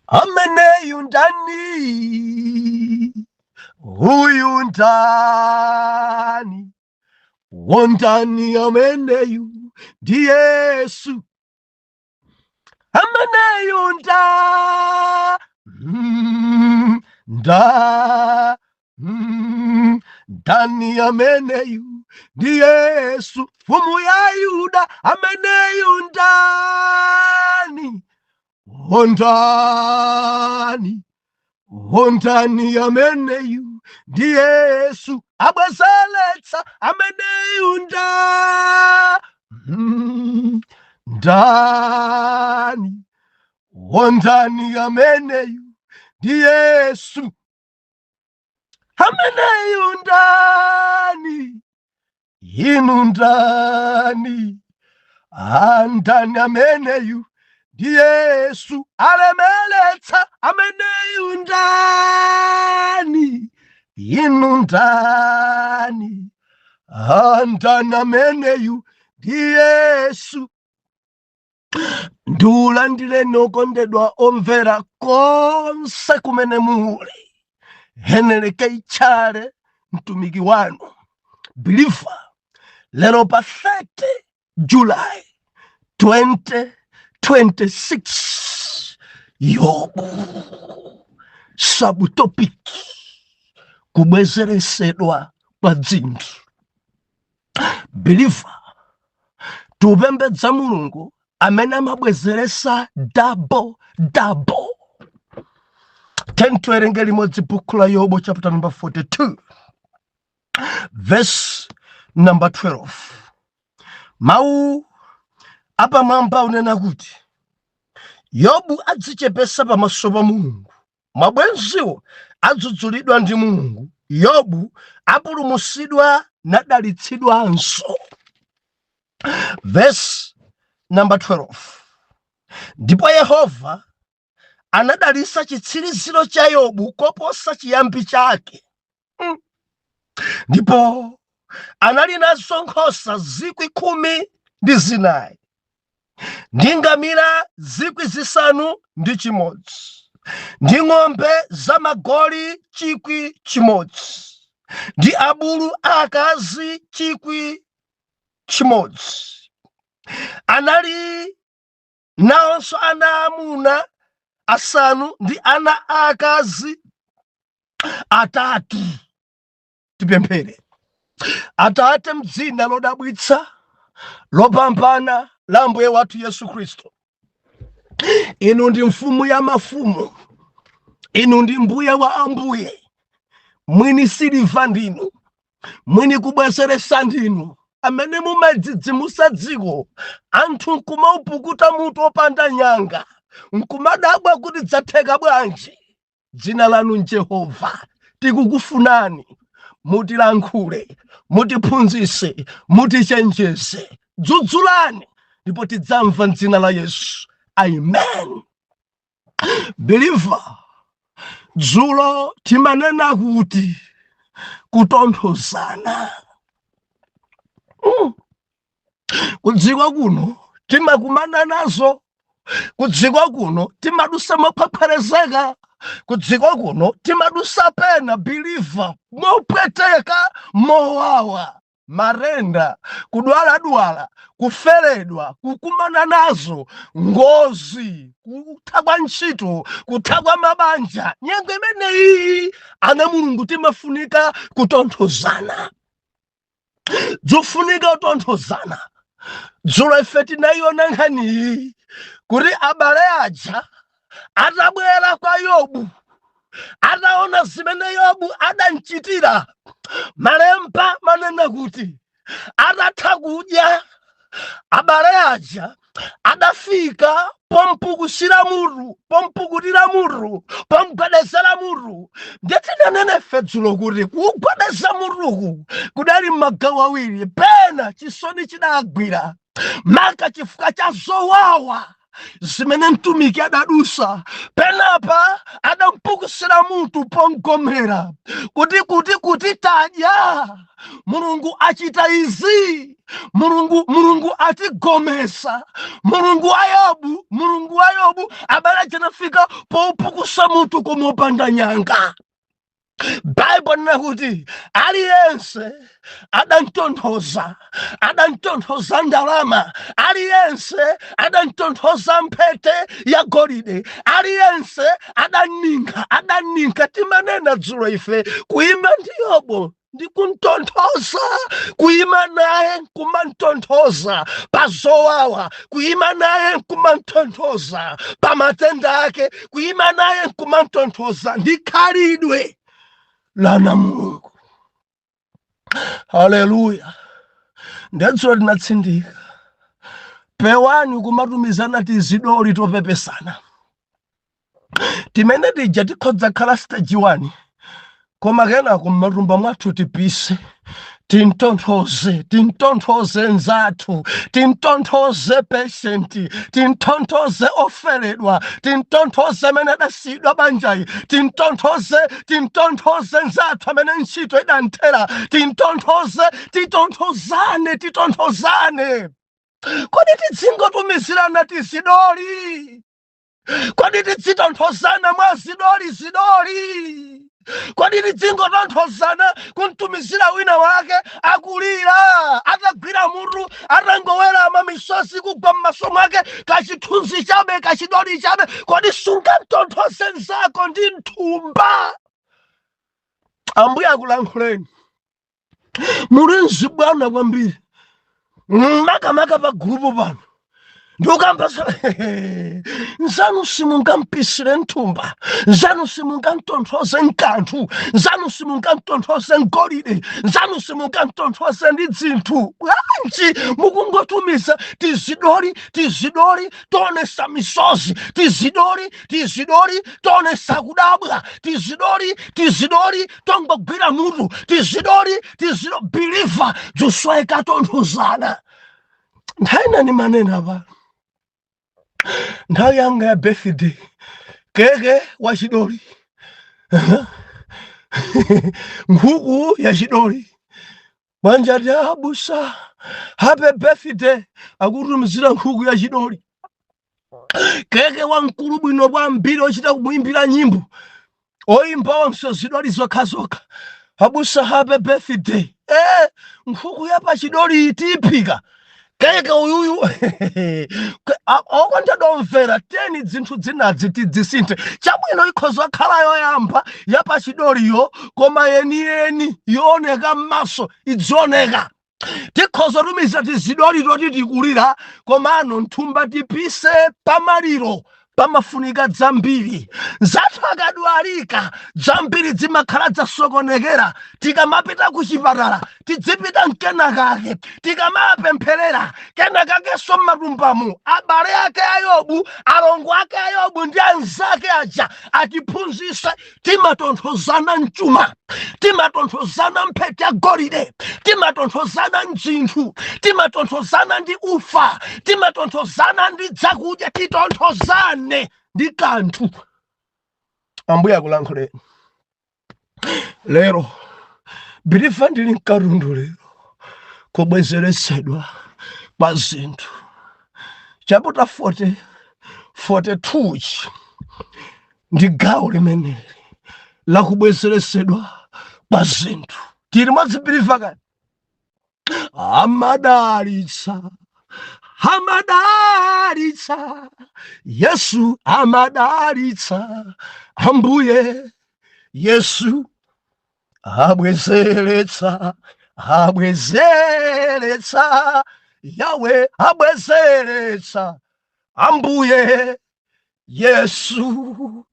ameneyu ndani, huyu ndani, wondani ameneyu ndi Yesu, ameneyu ndani ameneyu ndi Yesu, mfumu ya Yuda, ameneyu ndani, wondani ameneyu ndi Yesu, abwezeletsa ameneyu ndani, wondani ameneyu ndi Yesu, ameneyu ndani, inu ndani, andani ameneyu ndi Yesu, alemeletsa ameneyu ndani, inu ndani, andani ameneyu ndi Yesu. Ndiulandileni okondedwa omvera konse kumene muli, Henry Chale mtumiki wanu believer, lero pa 30 July 2026, Yobu subtopic, kubwezeresedwa kwa zinthu. Believer, tupembedza Mulungu amene amabwezeresa double. Tiwerenge limodzi buku la Yobu chapter number 42 verse number 12. Mawu apamwamba unena kuti Yobu adzichepesa pamaso pa Mulungu, mabwenziwo adzudzulidwa ndi Mulungu, Yobu apulumutsidwa nadalitsidwanso. Verse number 12. Ndipo Yehova anadalitsa chitsiriziro cha Yobu koposa chiyambi chake. Ndipo anali nazo nkhosa 10,000 ndi ngamira 6,000 ndi ng'ombe zamagoli 1,000 ndi abulu akazi 1,000. Anali nawonso ana amuna 5 ndi ana akazi 3. Tipemphere. Atate, m'dzina lodabwitsa lopambana la Ambuye wathu Yesu Khristu, inu ndi mfumu ya mafumu, inu ndi mbuye wa ambuye, mwini siliva ndinu, mwini kubweseresa ndinu, amene mumadzidzimusa dziko, anthu nkumaupukuta mutu opanda nyanga, nkumadabwa kuti dzatheka bwanji. Dzina lanu Jehova, tikukufunani, mutilankhule, mutiphunzitse, mutichenjeze, dzudzulani, ndipo tidzamva m'dzina la Yesu. Amen. Believer, dzulo timanena kuti kutonthozana. Kudziko kuno timakumana nazo, kudziko kuno timadusa mophapherezeka, kudziko kuno timadusa pena believer mopweteka, mowawa, marenda, kudwaladwala, kuferedwa, kukumana nazo, ngozi, kuthakwa ntchito, kuthakwa mabanja. Nyengo imeneyi ana Mulungu timafunika kutonthozana. Dzufunika kutonthozana. Dzulo ife tinaiona nkhani kuti abale aja atabwera kwa Yobu, ataona zimene Yobu adanchitira, malemba manena kuti atatha kudya, abale aja adafika pompukutira mutu, pomugwedezera mutu. Ndeti nanene fe dzulo kuti kugwedeza mutuku kudali m'magawo awiri, pena chisoni chidagwira, maka chifukwa cha zowawa zimene mtumiki adadusa. Penapa adampukusira munthu pongomera kuti tadya. Mulungu achita izi, Mulungu atigomesa. Mulungu wa Yobu abale chanafika poupukusa munthu komopanda nyanga. Bible nakuti aliyense adantonthoza ndalama, aliyense adantonthoza mphete ya golide, aliyense adaninka. Timanena dzulo ife kuima ndi Yobu ndi kuntonthoza, kuima naye kumantonthoza pa zowawa, kuima naye kumantonthoza pa matenda ake, kuima naye kumantonthoza ndi khalidwe lana Mulungu. Haleluya. Ndetso linatsindika. Pewani kumatumizana tizidoli topepesana. Timene tija tikhodza khala stage 1. Koma kena kumatumba mwathu tipise. Tintonthoze nzathu, tintonthoze patient, tintonthoze oferedwa, tintonthoze amene adasidwa banjayi, tintonthoze nzathu amene ntchito idanthera, titonthozane. Kodi tidzingotumizirana tizidoli? Kodi tidzitonthozana mwa zidoli? Kodi tidzingotonthozana kuntumizira wina wake akulira, atagwira mutu, atangowera misozi kugwa m'maso mwake, kachithunzi chabe, kachidoli chabe? Kodi sungamtonthoze nzako ndi nthumba? Ambuye akulankhuleni. Muli nzibwana kwambiri, makamaka pa gurupu pano. Ndukambasa nzanu simungampisire nthumba, nzanu simungamtonthoze nkanthu, nzanu simungamtonthoze ngolide, nzanu simungamtonthoze ndi dzinthu. Bwanji mukungotumiza tizidoli tonesa misozi, tizidoli tonesa kudabwa, tizidoli tongogwira mutu, tizidoli biliva jusweka tonthozana. Ndaina ni manena ba. Nthawi yanga ya birthday, keke wa chidoli, nkhuku ya chidoli, wanjati abusa happy birthday, akutumizira nkhuku ya chidoli. Keke wa mkulu bwino kwambiri ochita kumuimbira nyimbo, oyimba wonso zidoli zokhazoka, abusa happy birthday. Nkhuku ya pa chidoli itiphika. Keke uyuyu okonta domvera teni dzinthu dzinazi tidzisinthe. Chabwino ikhoza khala yoyamba yapa chidoliyo, koma yeni yooneka m'maso idzioneka. Tikhoza tumiza tizidoli toti tikulira, komano nthumba tipise pamaliro, pamafunika dzambiri. Zathu akadwalika dzambiri zimakhala zasokonekera. Tikamapita kuchipatala tidzipita mkenakake, tikamapempherera kenakakenso m'matumbamu. Abale ake a Yobu, alongo ake a Yobu ndi anzake aja atiphunzitsa timatonthozana mchuma, timatonthozana mphete ya golide, timatonthozana mzinthu, timatonthozana ndi ufa, timatonthozana ndi dzakudya, titonthozane ndi kanthu. Ambuye akulankhuleni. Lero bilifa ndili mkarundu lero kubwezeresedwa kwa zinthu. Chapter 42 ndi gawo limeneli la kubwezeresedwa kwa zinthu. Tili mwazibilifa kani? Amadalitsa, Yesu amadalitsa, Ambuye Yesu abwezeretsa, Yawe abwezeretsa, Ambuye Yesu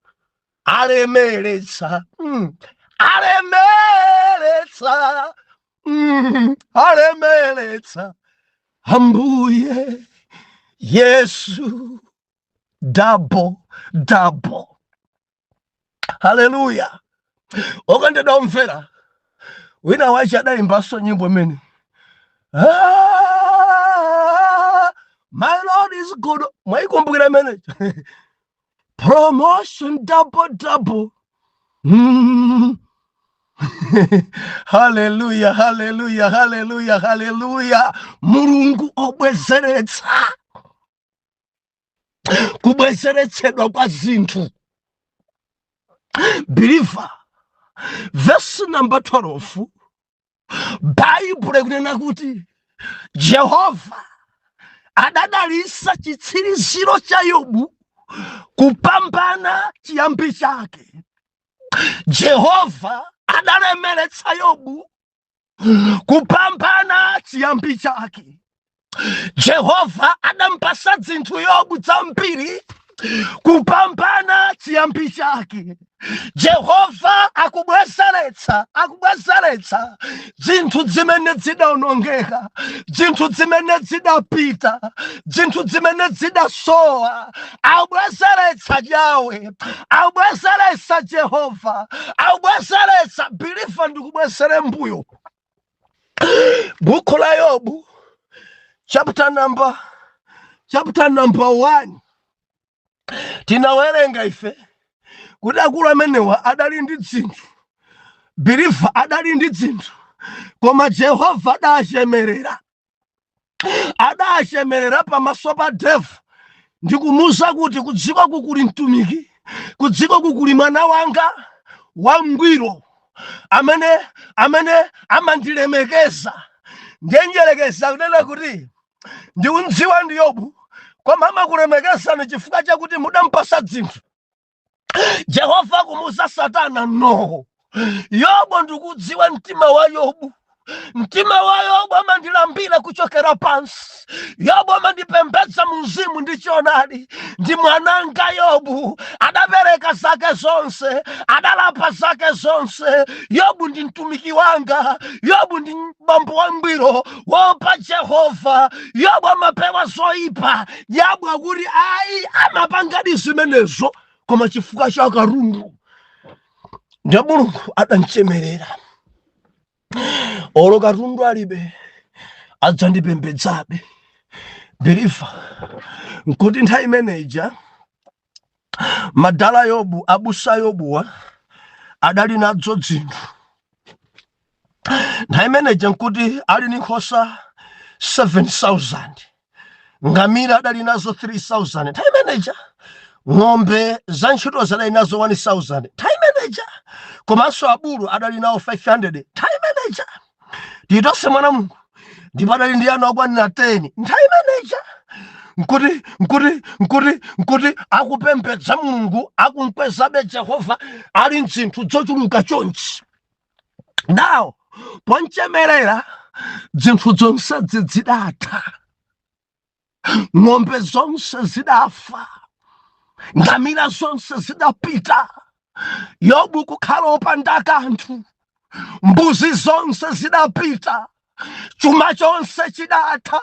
alemeretsa, alemeretsa, Ambuye Yesu double. Hallelujah. Okandeda omvera wina wache adaimbaso nyimbo imene My Lord is good. Mwaikumbukira mene. Promotion double. Hallelujah, hallelujah, hallelujah, hallelujah. Mulungu obwezeretsa. Kubwezeretsedwa kwa zinthu. Believer, verse number 12. Bible kunena kuti Jehova adadalisa chitsiriziro cha Yobu kupambana chiyambi chake. Jehova adalemeretsa Yobu kupambana chiyambi chake. Jehova adampasa zinthu Yobu zambiri kupambana chiyambi chake. Jehova akubwezeretsa zinthu zimene zidaonongeka, zinthu zimene zidapita, zinthu zimene zidasowa. Akubwezeretsa Yawe, akubwezeretsa Jehova, akubwezeretsa. Believer, ndikubwezere mbuyo. Buku la Yobu chapter number 1 tinawerenga ife kuti akulu amenewa adali ndi zinthu. Believer, adali ndi zinthu, koma Jehova adashemerera pamaso pa devil ndikumuza kuti kudziko kukuli mtumiki, kudziko kukuli mwana wanga wangwiro amene amandilemekeza. Ndenjelekeza kunena kuti ndiunziwa ndi Yobu, koma amakulemekeza ni chifukwa chakuti mudampasa zinthu. Jehova kumuza Satana, no. Yobu ndikudziwa mtima wa Yobu. Mtima wa Yobu amandilambira kuchokera pansi. Yobu amandipembedza mzimu ndi choonadi. Ndi mwananga Yobu adapereka zake zonse, adalapa zake zonse. Yobu ndi mtumiki wanga. Yobu ndi bambo wangwiro wopa Jehova. Yobu amapewa zoyipa. Yobu akuti ayi amapangadi zimenezo koma chifukwa cha karungu. Ndiye Mulungu adanchemerera. Olo katundu alibe adzandipembedzabe. Believer, nkuti nthawi imeneja madala Yobu, abusa Yobuwa adali nadzo zinthu. Nthawi imeneja nkuti ali ni nkhosa 7,000, ngamira adali nazo 3,000. Nthawi imeneja ng'ombe za ntchito zadali nazo 1,000. Nthawi imeneja komanso abulu adali nawo 500. Nthawi imeneja titose mwana Mulungu ndipo adali ndi ana okwanira 10. Nthawi imeneja nkuti akupembedza Mulungu, akunkwezabe Jehova, ali nzinthu zochuluka chonchi. Now ponchemerera zinthu zonse zidatha, ng'ombe zonse zidafa, ngamira zonse zidapita. Yobu kukhala opanda kanthu, mbuzi zonse zidapita, chuma chonse chidatha,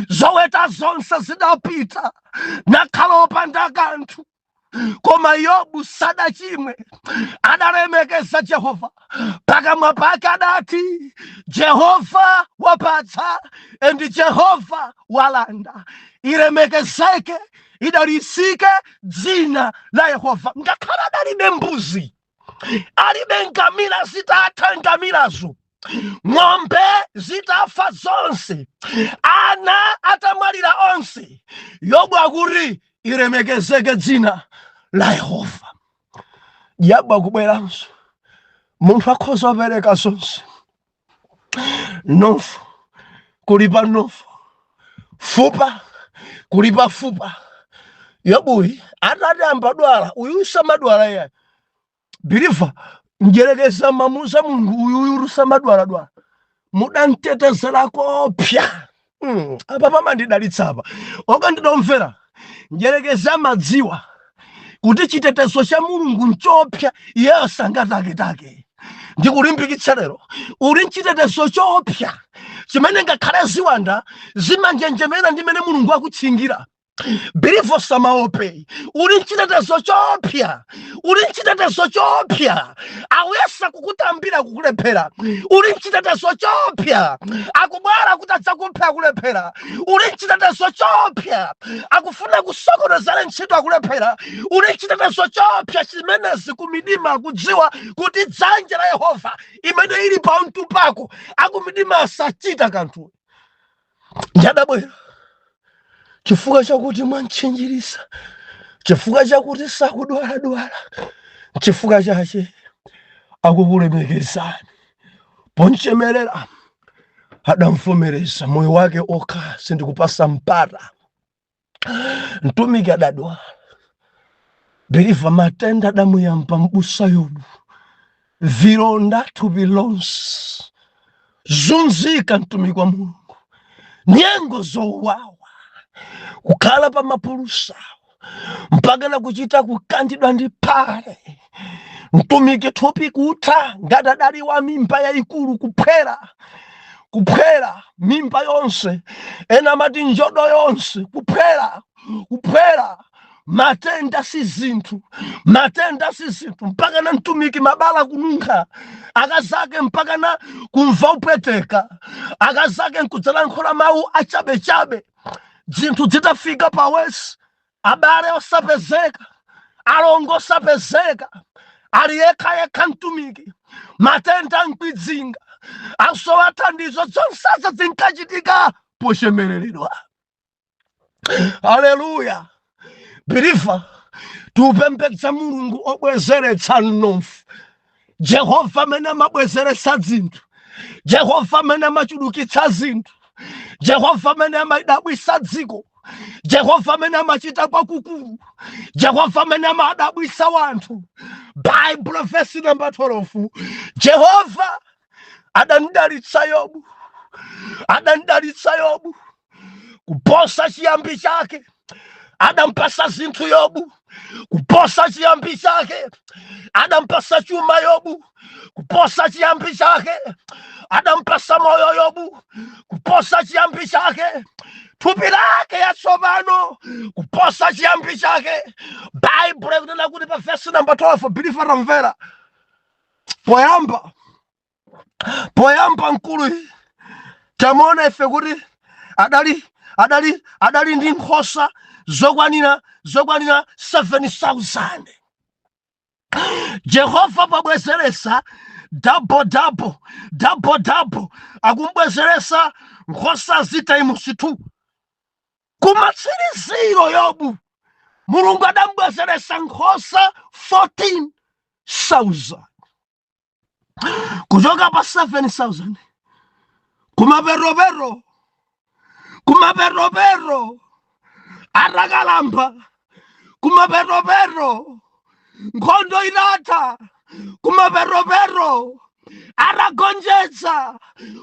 zoweta zonse zidapita, nakhala opanda kanthu. Koma Yobu sadachimwe, adalemekeza Jehova. Pakamwa pake adati Jehova wapatsa and Jehova walanda. Ilemekezeke, idalisike dzina la Yehova. Ngakhala adalibe mbuzi, alibe ngamira zitatha ngamirazo, ng'ombe zitafa zonse, ana atamwalira onse, Yobu akuti ilemekezeke dzina la Yehova. Yobu akubweranso, munthu akhoza opereka zonse, nofu kulipa nofu, fupa kulipa fupa. Yobuyi atati ambadwala, uyu samadwala ya. Believer, njelekeza mamuza Mulungu uyu samadwala. Mudantetezera kopya. Apa pamandidalitsa apa. Oka ndidomvera. Njelekeza madziwa kuti chitetezo cha Mulungu nchopya iye sangatake. Ndikulimbikitsa lero, uli nchitetezo chopya chimene ngakhale ziwanda zimanjenjemera ndimene Mulungu akutchingira. Believe samaope. Ulinchitetezo chopya. Ulinchitetezo chopya. Awesa kukutambira kukulephera. Ulinchitetezo chopya. Akubwera kutatsa kupha kulephera. Ulinchitetezo chopya. Akufuna kusokonezera ntchito akulephera. Ulinchitetezo chopya chimenezi kumidima kudziwa kuti dzanja la Yehova imene ili pa mtu pako akumidima asachita kanthu. Njadabwera. Chifukwa chakuti mwanchinjirisa, chifukwa chakuti sakudwala, chifukwa chache akukulemekezani. Ponchemerera adamvomereza moyo wake okha sindikupasa mpata. Mtumiki adadwala. Believe matenda adamuyamba m'busa Yobu. Vilonda thupi lonse. Zunzika mtumiki wa Mulungu. Nyengo zowawa. Kukhala pa mapulusa mpaka na kuchita kukandidwa ndi phale. Mtumiki thupi kutha ngati adali wa mimba yayikulu kuphera mimba yonse, ena mati njodo yonse kuphera. Matenda si zinthu mpaka na mtumiki mabala kununkha akazake mpaka na kumva upweteka akazake nkudzalankhula mawu achabechabe. Zinthu zitafika pawesi abale osapezeka, alongo osapezeka, ali yekha mtumiki, matenda nkudzinga, asowa thandizo zonse zinkachitika pochemereredwa. Haleluya. Believe tupembedza Mulungu obwezeretsa mnofu. Jehova amene amabwezeretsa zinthu, Jehova amene amachulukitsa zinthu, Jehova amene amadabwisa dziko, Jehova amene amachita kwakukulu, Jehova amene amadabwisa wanthu. Bible verse number 12. Jehova adandalitsa Yobu kuposa chiyambi chake. Adampasa zinthu Yobu kuposa chiyambi chake. Adampasa chuma Yobu kuposa chiyambi chake. Adampasa moyo Yobu kuposa chiyambi chake. Thupi lake yatsopano kuposa chiyambi chake. Bible ikunena kuti pa verse number 12. Believe ramvera. Poyamba nkulu tamona ife kuti adali ndi nkhosa zokwanira 7,000. Jehova pabwezeresa double akumbwezeresa nkhosa times 2. Kumatsiriziro Yobu Mulungu adambwezeresa nkhosa 14,000. Kuchoka pa 7,000 kumaperopero arakalamba, kumaperopero nkhondo inatha, kumaperopero aragonjetsa,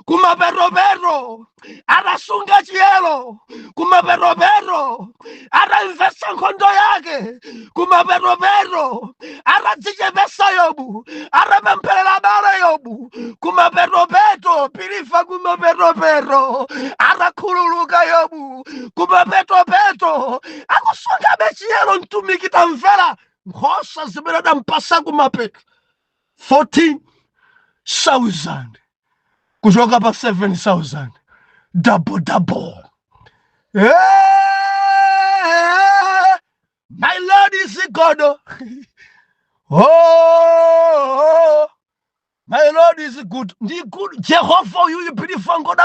kumaperopero arasunga chiyero, kumaperopero araimvesa nkhondo yake, kumaperopero aradzichepesa Yobu, arapempherera abale Yobu, kumaperopero pilifa, kumaperopero arakhululuka Yobu, kumaperopero akusunga chiyero. Mtumiki tamvera nkhosa zimene adampasa kumapeto 14,000 kuchoka pa 7,000. Double. My Lord is God. Oh, my Lord is good. Jehovah, you believe in God.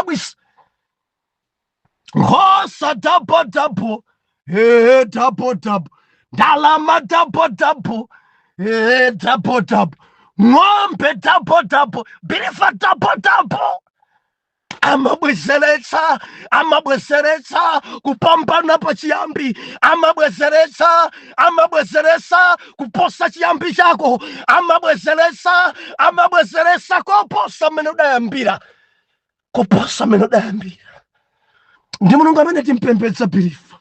Nkhosa double. Double. Dalama double. Double. Ng'ombe double. Believe double. Amabwezeretsa kupambana pa chiyambi, amabwezeretsa kuposa chiyambi chako, amabwezeretsa koposa mene udayambira, ndi Mulungu amene timpembedza bilifa,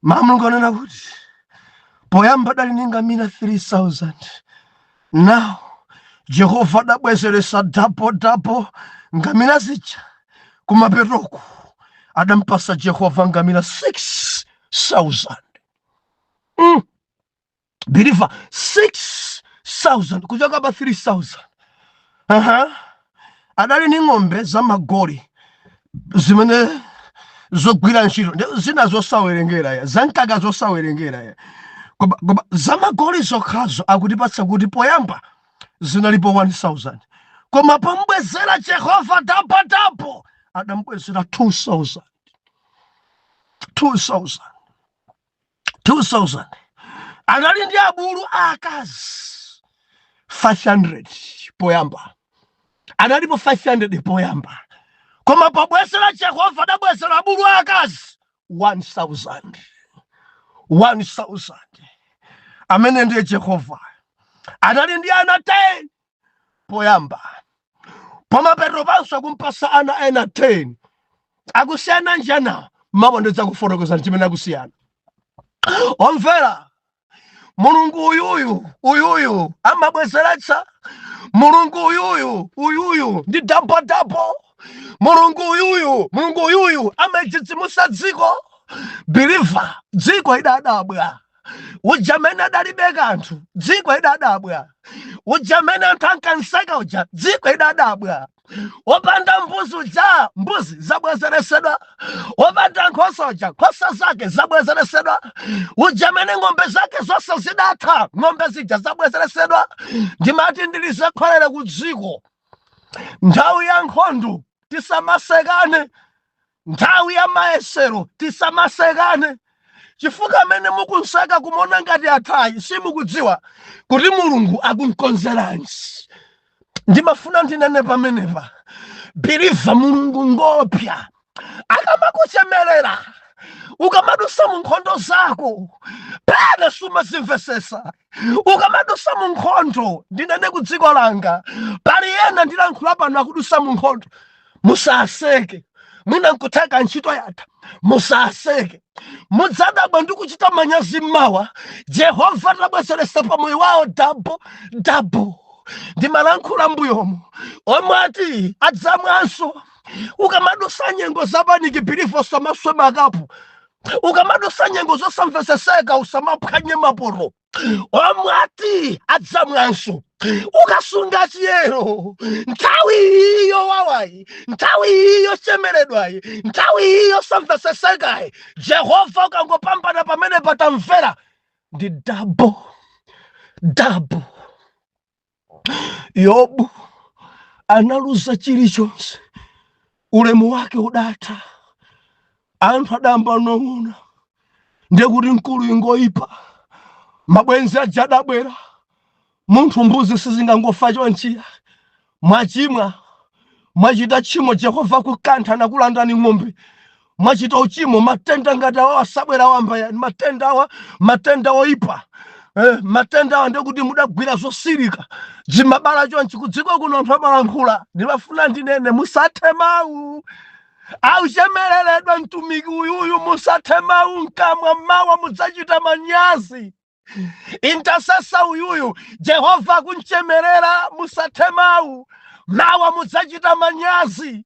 Mulungu anena kuti poyamba dali ningamira 3,000. Now Jehova adabwezeresa double ngamira zija kumaperoku adampasa Jehova ngamira 6,000. Believer, 6,000 kuchoka pa 3,000. Adali ni ng'ombe za magoli zimene zogwira ntchito zina zosawerengera ya zankaga zosawerengera ya koma za magoli zokhazo akutipatsa kuti poyamba zinalipo 1,000 koma pambwezera Jehova dapo adambwezera 2,000. 2,000 anali ndi abulu akazi 500 poyamba, analipo 500 poyamba, koma pabwezera Jehova adabwezera abulu akazi 1,000. Amene ndiye Jehova. Anali ndi ana 10 poyamba, pamapeto panso kumpasa ana ena 10. Akusiyana njana mapo ndidza kufotokoza chimene akusiyana. Omvera, Mulungu uyuyu amabwezeretsa. Mulungu uyuyu ndi dapo. Mulungu uyuyu amachitsimusa dziko. Believer, dziko idadabwa. Ujamene adalibe kanthu, dziko idadabwa. Ujamene anthu ankanseka uja, dziko idadabwa. Opanda mbuzi uja, mbuzi zabwezeresedwa. Opanda nkhosa uja, nkhosa zake zabwezeresedwa. Ujamene ng'ombe zake zonse zidatha, ng'ombe zija zabwezeresedwa. Ndimati ndilizekholera ku dziko. Nthawi ya nkhondo tisamasekane, nthawi ya mayesero tisamasekane. Chifukwa amene mukunseka kumona ngati athayi simukudziwa kuti Mulungu akunkonzeranji. Ndimafuna ndinene pamenepa, believer, Mulungu ngopya akamakuchemerera ukamadusa mu nkhondo zako pene sumazimvesesa. Ukamadusa mu nkhondo, ndinene ku dziko langa pali ena ndilankhula pano akudusa mu nkhondo, musaseke. Mwina nkuteka ntchito yatha, musaseke. Mudzadabwa ndi kuchita manyazi mmawa. Jehova adabwezeretsa pa moyo wawo dapo. Ndimalankhula mbuyomo omwe adzamwanso. Ukamadusa nyengo zapaniki bilifo samaswema akapo. Ukamadusa nyengo zosamveseseka usamaphwanye maporo. Omwe adzamwanso. Ukasunga chiyero nthawi iyo wawayi, nthawi iyo chemeredwayi, nthawi iyo samvesesekayi. Jehova ukangopambana pamene patamvera ndi dapo. Yobu analuza chilichonse, ulemu wake udatha. Anthu adamba nong'ona ndekuti mkulu ingoyipa, mabwenzi aja adabwera. Munthu mbuzi sizingangofa chonchi. Mwachimwa, mwachita chimo Jehova kukantha na kulandani ng'ombe. Mwachita uchimo matenda ngati awa asabwera wamba ya matenda oyipa. Matenda awa ndekuti mudagwira zosirika. Jimabala chonchi kudziko kuno anthu amalankhula. Ndimafuna ndinene musathe mawu. Auchemereredwa mtumiki uyuyu musathe mawu, nkamwa mawa mudzachita manyazi. Intercessor uyuyu Jehova kunchemerera, musathe mawu. Mawa mudzachita manyazi.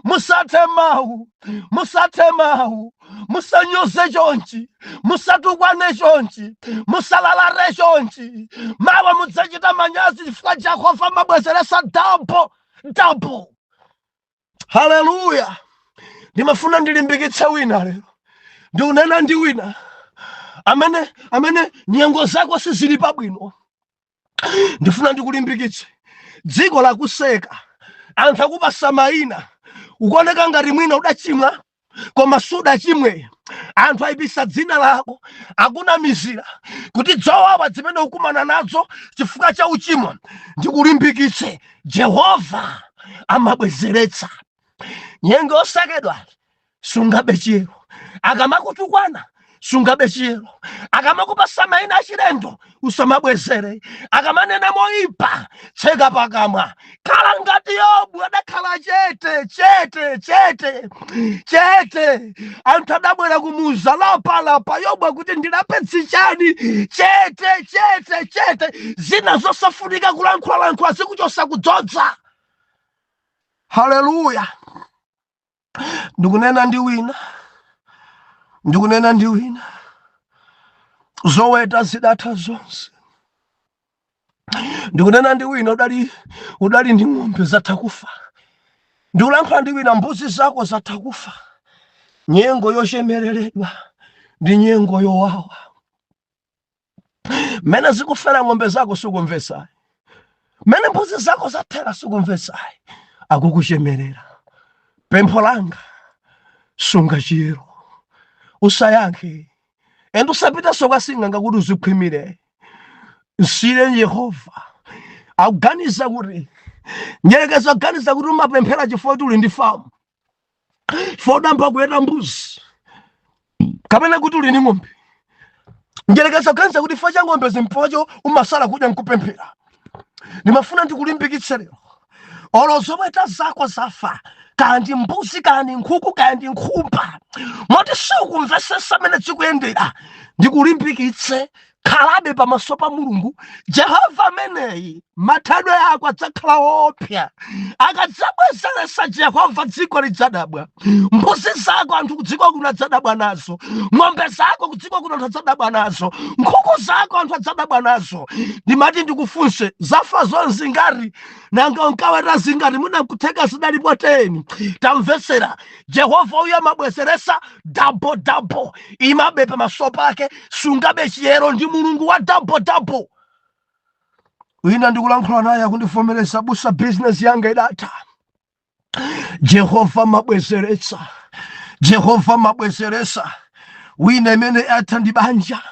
Musathe mawu. Musanyoze chonchi, musatukwane chonchi, musalalare chonchi. Mawa mudzachita manyazi chifukwa Jehova mabwezeretsa dapo. Haleluya. Ndimafuna ndilimbikitse wina lero. Ndiunena ndi wina amene nyengo zako sizili pabwino. Ndifuna ndikulimbikitse. Dziko lakuseka, anthu akupasa mayina, ukuoneka ngati mwina udachimwa koma sudachimwe. Anthu ayipisa dzina lako, akunamizira kuti zowawa zimene ukumana nazo chifukwa cha uchimo. Ndikulimbikitse, Jehova amabwezeretsa. Nyengo osekedwa sungabe chiyero. Akamakutukwana sungabe chiyero. Akamakupasa mayina achilendo usamabwezere. Akamanena moyipa tseka pakamwa. Khala ngati Yobu adakhala chete. Anthu adabwera kumuza lapa Yobu akuti ndilape chani. Chete. Zina zosafunika kulankhula zikuchosa kudzodza. Haleluya. ndikunena ndi wina zoweta zidatha zonse. Ndikunena ndi wina udali ndi ng'ombe zatha kufa. Ndikulankhula ndi wina mbuzi zako zatha kufa. Nyengo yochemereredwa ndi nyengo yowawa. Mene zikufera ng'ombe zako sukumvesa. Mene mbuzi zako zathera sukumvesa. Akukuchemerera. Pempho langa sunga chiyero. Usayankhe. Endo usapita sokasinga ngakuti uzikhwimire. Nsire Yehova. Aganiza kuti nyerekezo aganiza kuti umapemphera chifukwa uli ndi famu. Fodamba kuyenda mbuzi. Kapena kuti uli ndi ng'ombe. Nyerekezo aganiza kuti facha ng'ombe zimpocho umasala kudya nkupemphera. Nimafuna ndikulimbikitse lero. Olo zoweta zako zafa. Kandi mbuzi kandi nkhuku kandi nkhumba. Moti sukumvesesa mene zikuyendera. Ndikulimbikitse khalabe pamaso pa Mulungu. Jehova meneyi mathadwe ako adzakhala opya. Akadzabwezeretsa Jehova dziko lidzadabwa. Mbuzi zako anthu kudziko kuno adzadabwa nazo. Ng'ombe zako kudziko kuno anthu adzadabwa nazo. Nkhuku zako anthu adzadabwa nazo. Ndimati ndikufunse zafa zonse ngati nanga nkaweta zingati muna kutheka sidalipo 10. Tamvesera Jehova uyo amabwezeretsa double. Imabe pamaso pake sungabe chiyero ndi Mulungu wa double. Wina ndikulankhula naye akundivomereza busa business yanga idatha. Jehova mabwezeretsa. Wina imene atha ndi banja.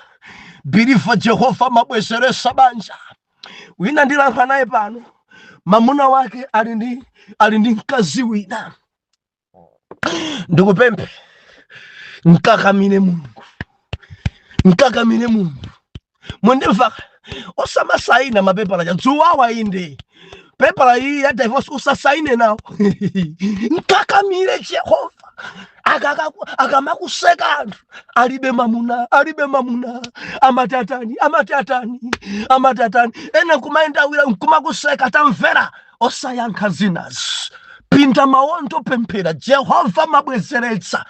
Believe Jehova mabwezeretsa banja. Wina ndilankhula naye pano. Mamuna wake ali ndi mkazi wina. Ndikupemphe nkakamine Mulungu. Mwendimva osamasaina mapepala ja dzuwawa inde. Pepala iyi ya divorce usasaine nawo. Nkakamire Jehova. Akamakuseka anthu alibe mamuna. Amatatani. Ena kumaenda wira nkumakuseka tamvera osayankha zinazi. Pinda mawondo pemphera Jehova mabwezeretsa.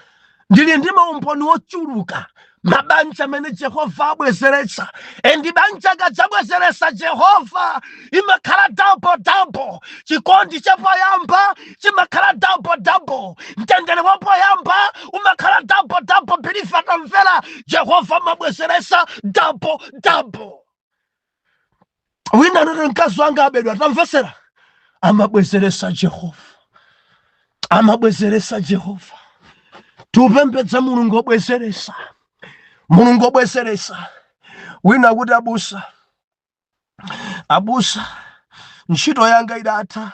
Ndili ndi maumboni ochuluka. Mabanja mene Jehova abwezeretsa. Endi banja kadzabwezeretsa Jehova imakhala double. Chikondi chapoyamba chimakhala double. Mtendere wapoyamba umakhala double. Believe tamvera Jehova mabwezeretsa double. Wina nene mkazi wanga abedwa tamvesera. Amabwezeretsa Jehova. Tupembedza Mulungu obwezeretsa. Wina kuti abusa ntchito yanga idatha.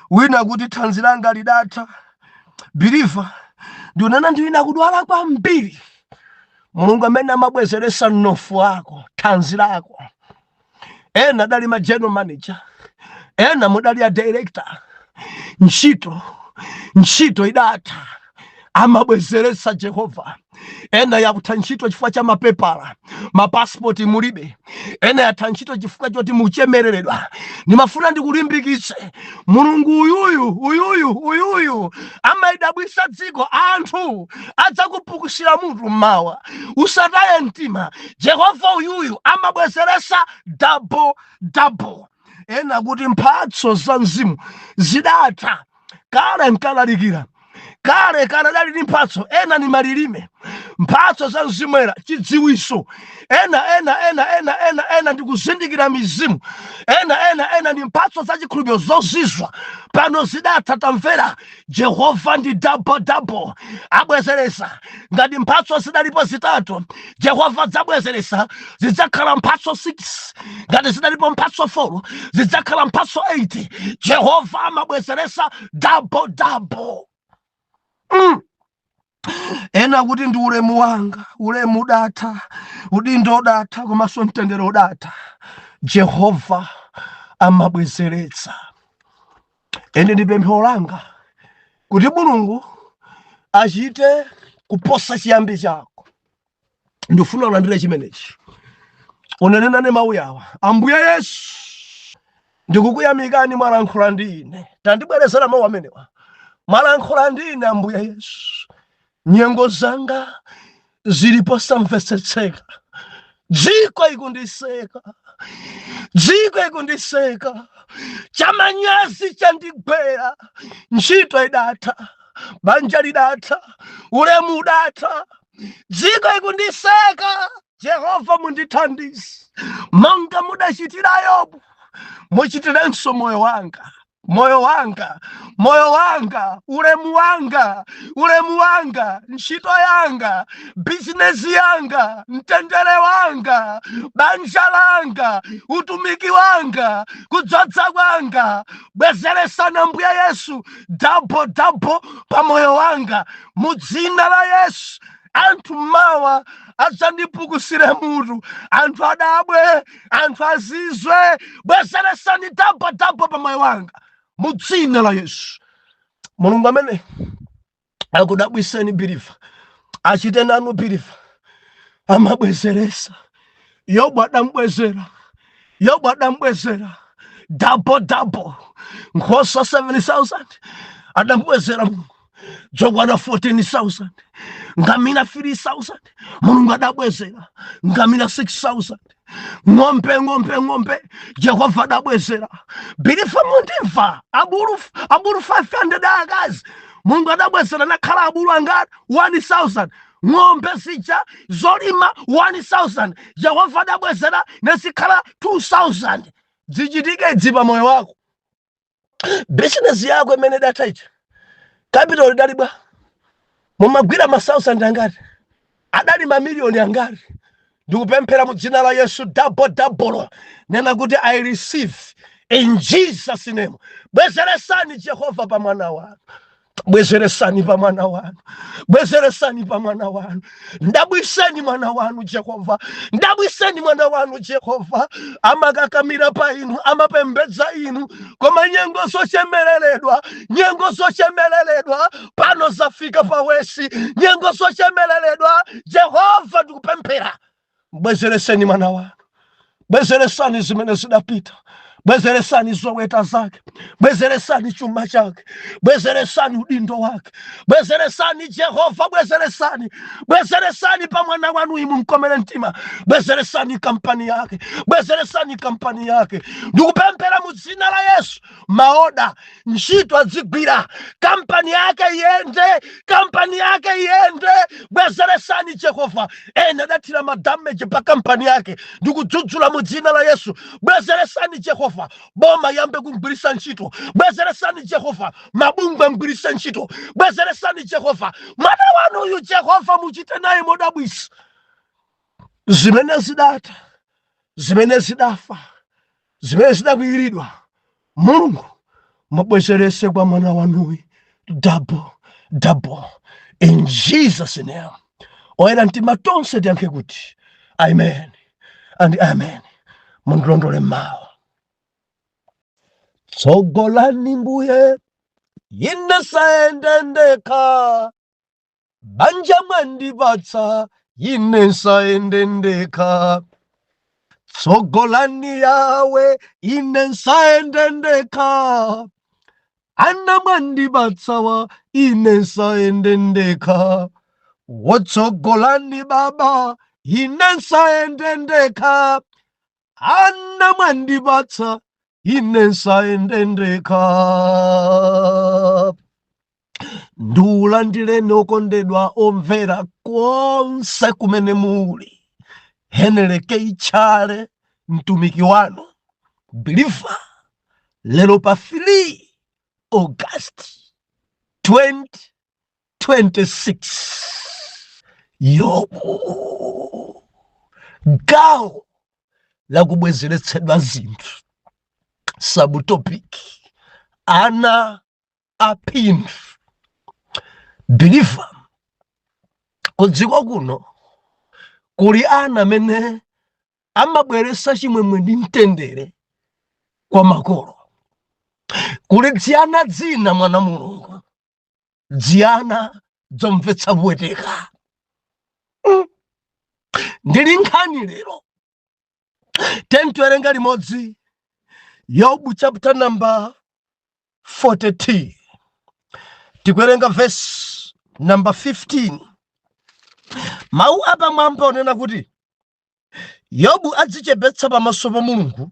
Wina kuti thanzi langa lidatha. Believe ndionana ndi wina kudwala kwambiri. Mulungu amene amabwezeretsa mnofu wako, thanzi lako. Ena dali ma general manager. Ena mudali ya director. Ntchito idatha. Amabwezeretsa Jehova. Ena yakutha ntchito chifukwa cha mapepala, mapassport mulibe. Ena yatha ntchito chifukwa choti muchemereredwa. Nimafuna ndikulimbikitse Mulungu uyuyu amaidabwisa dziko. Anthu adzakupukusira mutu mawa. Usataye mtima. Jehova uyuyu amabwezeretsa double. Ena kuti mphatso za mzimu zidatha. Kale nkalalikira. Kale dali ndi mphatso. Ena ni malilime. Mphatso za mzimu era chidziwiso. Ena ndikuzindikira mizimu. Ena ni mphatso za chikhulupiriro zozizwa. Pano zidatha tamvera Jehova ndi double. Abwezeretsa. Ngati mphatso zidalipo zitatu Jehova dzabwezeretsa. Zidzakhala mphatso 6. Ngati zidalipo mphatso 4 zidzakhala mphatso 8. Jehova amabwezeretsa double. Ena kuti ndi ulemu wanga, ulemu udatha, udindo udatha, komanso mtendere udatha. Jehova amabwezeretsa. Ene ndi pempho langa kuti Mulungu achite kuposa chiyambi chako. Ndifuna ulandire chimenechi. Unenenane mawu yawa. Ambuye Yesu ndikukuyamikani mwalankhula ndi ine. Tandibwerezera mawu amenewa. Malankhula ndine Ambuye Yesu. Nyengo zanga ziliposamvetsetseka. Dziko ikundiseka. Dziko ikundiseka. Chamanyazi chandigwera. Ntchito idatha. Banja lidatha. Ulemu udatha. Dziko ikundiseka. Jehova mundithandize. Monga mudachitira Yobu, muchitirenso moyo wanga. Moyo wanga, moyo wanga, ulemu wanga, ntchito yanga, business yanga, mtendere wanga, banja langa, utumiki wanga, kudzodza kwanga. Bwezeresani Ambuye Yesu, double pa moyo wanga, mu dzina la Yesu. Anthu mawa adzandipukusire mutu, anthu adabwe, anthu azizwe. Bwezeresani double pa moyo wanga, mu dzina la Yesu. Mulungu amene akudabwiseni biliva, achite nanu biliva, amabwezeresa. Yobu adambwezera, double, nkhosa 7,000 adambwezera Mulungu. Jogwana 14,000, ngamina 3,000, Mulungu adabwezera. Ngamina 6,000, ng'ombe, Jehova adabwezera. Bilifa mundimva, aburu 500 akazi, Mulungu adabwezera. Nakhala aburu angati 1,000, ng'ombe zija zolima 1,000, Jehova adabwezera. Nesikhala 2,000. Zichitike dzipa moyo wako. Business yako imene dataita capital dalibwa mumagwira ma 1,000 angati, adali ma million angati. Ndikupemphera mu dzina la Yesu, double. Nena kuti I receive in Jesus name. Bwezeresani Jehova pa mwana wanu. Bwezeresani pa mwana wanu. Bwezeresani pa mwana wanu. Ndabwiseni mwana wanu Jehova. Ndabwiseni mwana wanu Jehova. Amakakamira pa inu, amapembedza inu. Koma nyengo zochemereledwa, pano zafika pawesi. Nyengo zochemereledwa, Jehova ndikupemphera. Bwezeresani mwana wanu. Bwezeresani zimene zidapita. Bwezeresani zoweta zake. Bwezeresani chuma chake. Bwezeresani udindo wake. Bwezeresani Jehova. Bwezeresani pa mwana wanu imu mkomere mtima. Bwezeresani kampani yake. Ndikupemphera mu dzina la Yesu, maoda ntchito adzigwira, kampani yake iyende. Bwezeresani Jehova. Ena datira madamage pa kampani yake, ndikudzudzula mu dzina la Yesu. Bwezeresani Jehova. Boma yambe kugwirisa ntchito. Bwezeresani Jehova. Mabungwe mgwirisa ntchito. Bwezeresani Jehova. Mwana wanu uyu Jehova muchite naye modabwisa. Zimene zidata, zimene zidafa, zimene zidakwiyiridwa, Mulungu mubwezerese kwa mwana wanuyu double in Jesus name. Oyera mtima tonse tiyankhe kuti amen and amen. Mundilondole mawa. Tsogolani Mbuye, ine saende ndekha. Banja mwandipatsa, ine saende ndekha. Tsogolani Yawe, ine saende ndekha. Ana mwandipatsawa, ine saende ndekha. Wotsogolani Baba, ine saende ndekha. Ana mwandipatsa, ine saende ndekha. Ndulandileni okondedwa omvera konse kumene muli. Heneleke ichale mtumiki wanu Biliva lero pa 3 August 2026. Yobu gawo la kubwezeretsedwa zinthu. Subtopic ana aphindu. Biliva kudziko kuno kuli ana amene amabweresa chimwemwe ndi mtendere kwa makolo. Kuli dziana dzina mwana Mulungu, dziana zomvetsa pweteka. Ndili nkhani lero tentiwerenga limodzi Yobu chapter number 42. Tikwerenga verse number 15. Mau apa mwamba onena kuti Yobu adzichepetsa pamaso pa Mulungu,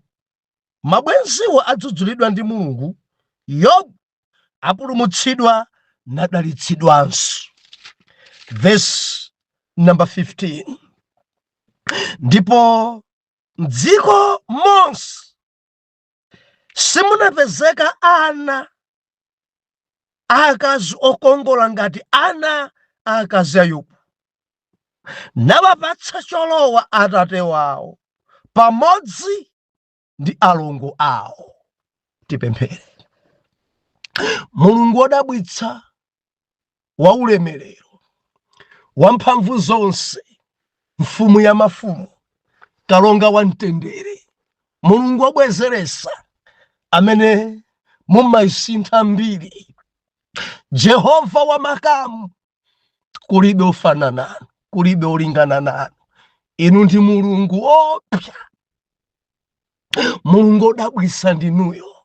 mabwenziwo adzudzulidwa ndi Mulungu, Yobu apulumutsidwa nadalitsidwanso. Verse number 15. Ndipo m'dziko monse simunapezeka ana akazi okongola ngati ana akazi a Yobu, nawapatsa cholowa atate wawo pamodzi ndi alongo awo. Tipemphere. Mulungu wodabwitsa, wa ulemerero, wamphamvu zonse, mfumu ya mafumu, kalonga wa mtendere, Mulungu wobwezeresa, amene mumaisintha mbiri, Jehova wa makamu, kulibe ofanana nanu, kulibe olingana nanu. Inu ndi Mulungu opya, Mulungu wodabwitsa ndinuyo.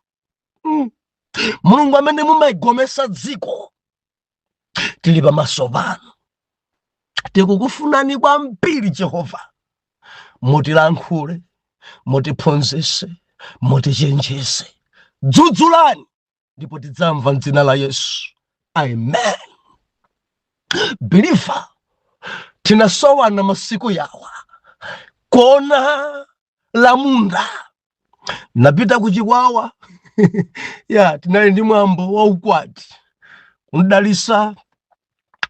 Mulungu amene mumaigomesa dziko. Tili pamaso panu, tikukufunani kwambiri Jehova. Mutilankhule, mutiphunzitse, mutichenjeze, dzudzulani ndipo tidzamva m'dzina la Yesu. Amen. Believer, tinasowana masiku yawa kona la munda. Napita kuchikwawa ya tinali ndi mwambo wa ukwati,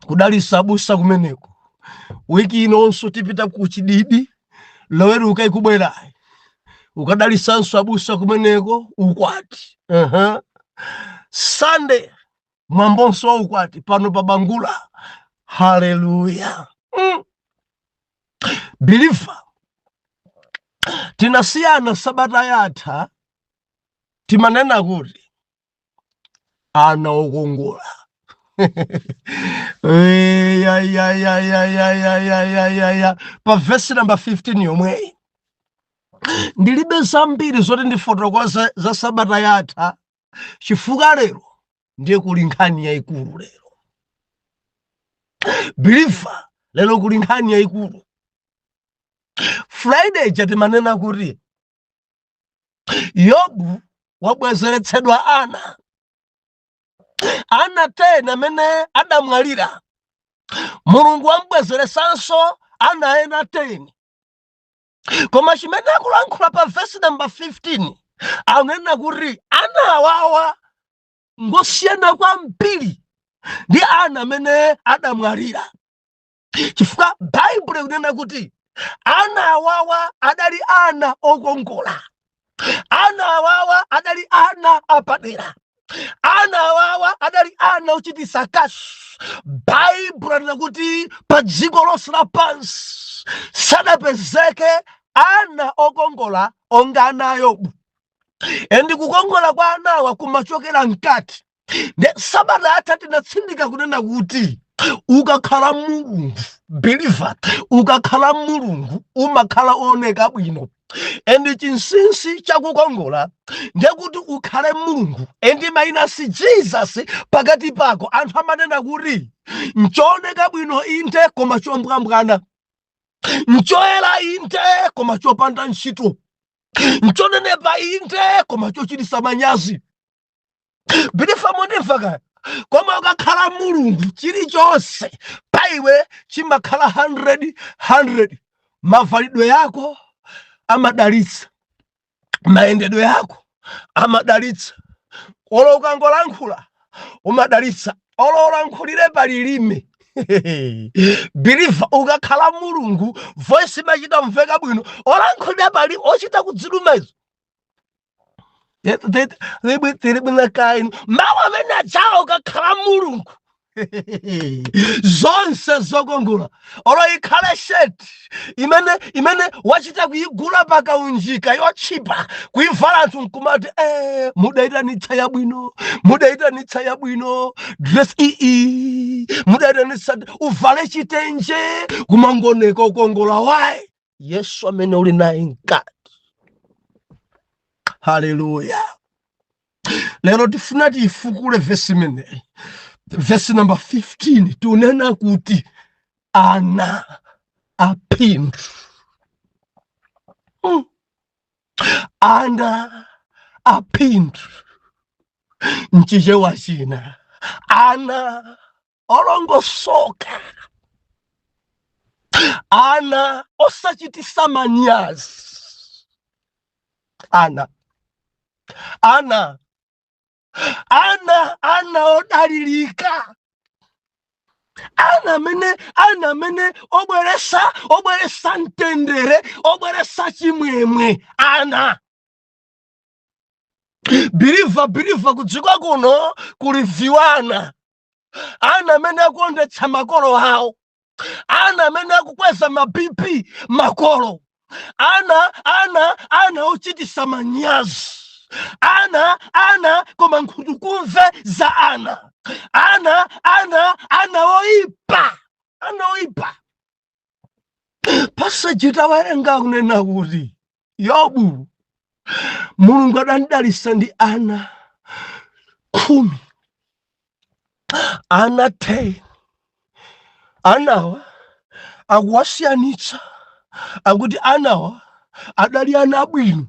kudalisa abusa kumeneko. Wiki inonso tipita kuchididi, loweruka ikubwerayi ukadalisanso abusa kumeneko ukwati. Sunday mwambonso wa ukwati pano pa Bangula. Hallelujah. Believer, tinasiyana sabata yatha timanena kuti ana okongola. Pa verse number 15 yomwe ndilibe zambiri zoti ndifotokoze za sabata yatha, chifukwa lero ndiye kuli nkhani yayikulu. Lero Believer, lero kuli nkhani yayikulu. Friday timanena kuti Yobu wabwezeretsedwa ana 10 amene adamwalira. Mulungu wambwezeresanso ana ena 10. Koma chimene akulankhula pa verse number 15 anena kuti ana awawa ngosiyana kwambiri ndi ana amene adamwalira. Chifukwa Bible ikunena kuti ana awawa adali ana okongola, ana awawa adali ana apadera, ana awawa adali ana ochitisa kaso. Bible inena kuti pa dziko lonse lapansi sadapezeke ana okongola onga ana a Yobu. Endi kukongola kwa anawa kumachokera mkati. Nde sabata yatha tinatsindika kunena kuti ukakhala Mulungu, believer, ukakhala Mulungu umakhala oneka bwino. Endi chinsinsi chakukongola ndekuti ukhale Mulungu. Endi mainasi Jesus pakati pako. Anthu amanena kuti nchooneka bwino inde koma chombwambwana, nchoyera inde koma chopanda ntchito, nchonenepa inde koma chochitisa manyazi. Believer, mundimva kaya? Koma ukakhala Mulungu chilichonse pa iwe chimakhala 100. Mavalidwe yako amadalitsa, maendedwe yako amadalitsa. Olo ukangolankhula umadalitsa, olo ulankhulire palilime. Believer, ukakhala Mulungu voice imachita mveka bwino, olankhulira pali ochita kudzilumazo. Mawu amene ajawa ukakhala Mulungu zonse zokongola. Olo ikhale sheti imene wachita kuyigula pakaunjika yochipa, kuivala anthu nkumati mudaitanitsa yabwino, mudaitanitsa yabwino, dress mudaitanitsa, uvale chitenje kumangoneka ukongola. Why? Yesu amene uli naye mkati. Hallelujah. Lero tifuna tifukule verse imene verse number 15 tunena kuti ana aphindu. Ana aphindu mchije wachina, ana olongosoka, ana osachitisa manyazi, ana odalilika, ana mene obweresa ntendere, obweresa chimwemwe, ana biliva kudziko kuno kuliviwana, ana mene akuondetsa makolo awo, ana mene akukweza mabipi makolo, ana ochitisa manyazi, ana koma nkhutukumve za ana oipa, pasajita warenga kunena kuti Yobu Mulungu adamdalitsa ndi ana 10, ana 10. Anawa akuwasiyanitsa akuti anawa adali ana abwino.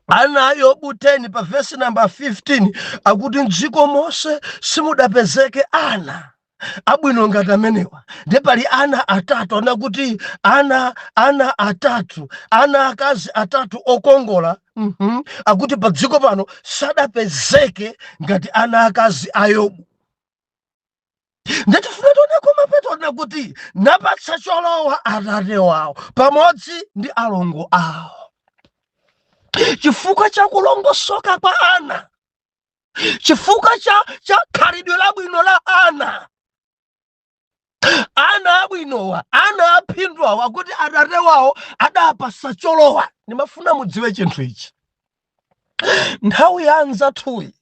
Ana Yobu 10 pa verse number 15 akuti mdziko monse simudapezeke ana abwino ngati amenewa. Ndi pali ana atatu, anakuti ana atatu, ana akazi atatu okongola. Akuti pa dziko pano sadapezeke ngati ana akazi a Yobu. Ndatifuna tona kumapeto nakuti napatsa cholowa atate wawo pamodzi ndi alongo awo. Chifukwa cha kulongosoka kwa ana, chifukwa cha khalidwe labwino la ana abwinowa, ana aphindwawa kuti atate wawo adapasa cholowa. Ndimafuna mudziwe chinthu ichi. Nthawi ya anzathuyi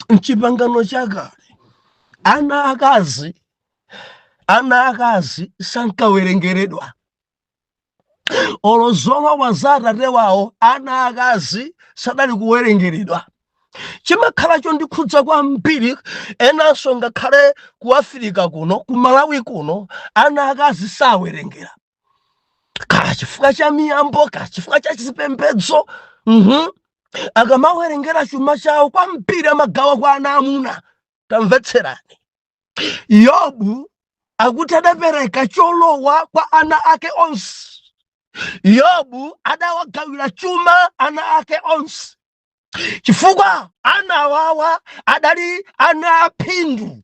mchipangano chakale, ana akazi sankawerengeredwa. Olozolowa za atate wawo ana akazi sadali kuwerengeredwa. Chimakhala ndikhudza kwambiri, enanso ngakhale ku Afrika kuno, ku Malawi kuno, ana akazi sawerengera. Kaya chifukwa cha miyambo, kaya chifukwa cha chipembedzo. Akamawerengera chuma chawo kwambiri amagawa kwa ana amuna. Tamvetserani. Yobu akuti adapereka cholowa kwa ana ake onse. Yobu adawagawira chuma ana ake onse. Chifukwa ana wawa adali ana aphindu,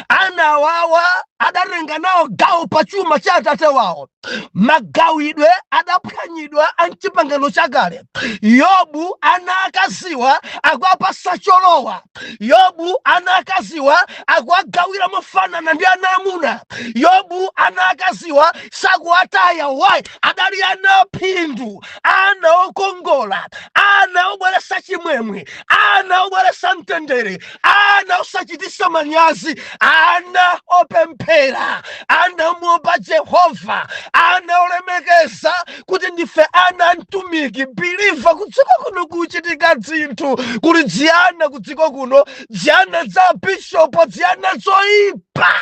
ana wawa adarenga nawo gawo pa chuma cha atate wawo. Magawidwe adaphwanyidwa amchipangano chakale. Yobu ana akaziwa akuwapasa cholowa. Yobu ana akaziwa akuwagawira mofanana ndi ana amuna. Yobu ana akaziwa sakuwataya. Why? Adali ana aphindu, ana okongola, ana obweresa chimwemwe, ana obweresa mtendere, ana osachitisa manyazi, ana opemphera, ana muopa Jehova, ana olemekeza kuti ndife ana mtumiki. Biliva kudziko kuno kuchitika zinthu, kuli dziyana kudziko kuno, dziyana za bishopo, dziyana zoipa,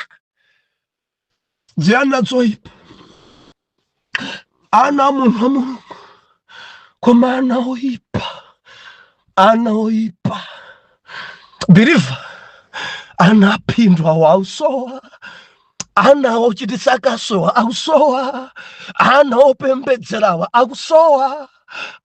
ana munthu Mulungu, koma ana oipa. Biliva ana aphindwa wausowa, ana ochitisa kasowa akusowa, ana opembedzerawa akusowa,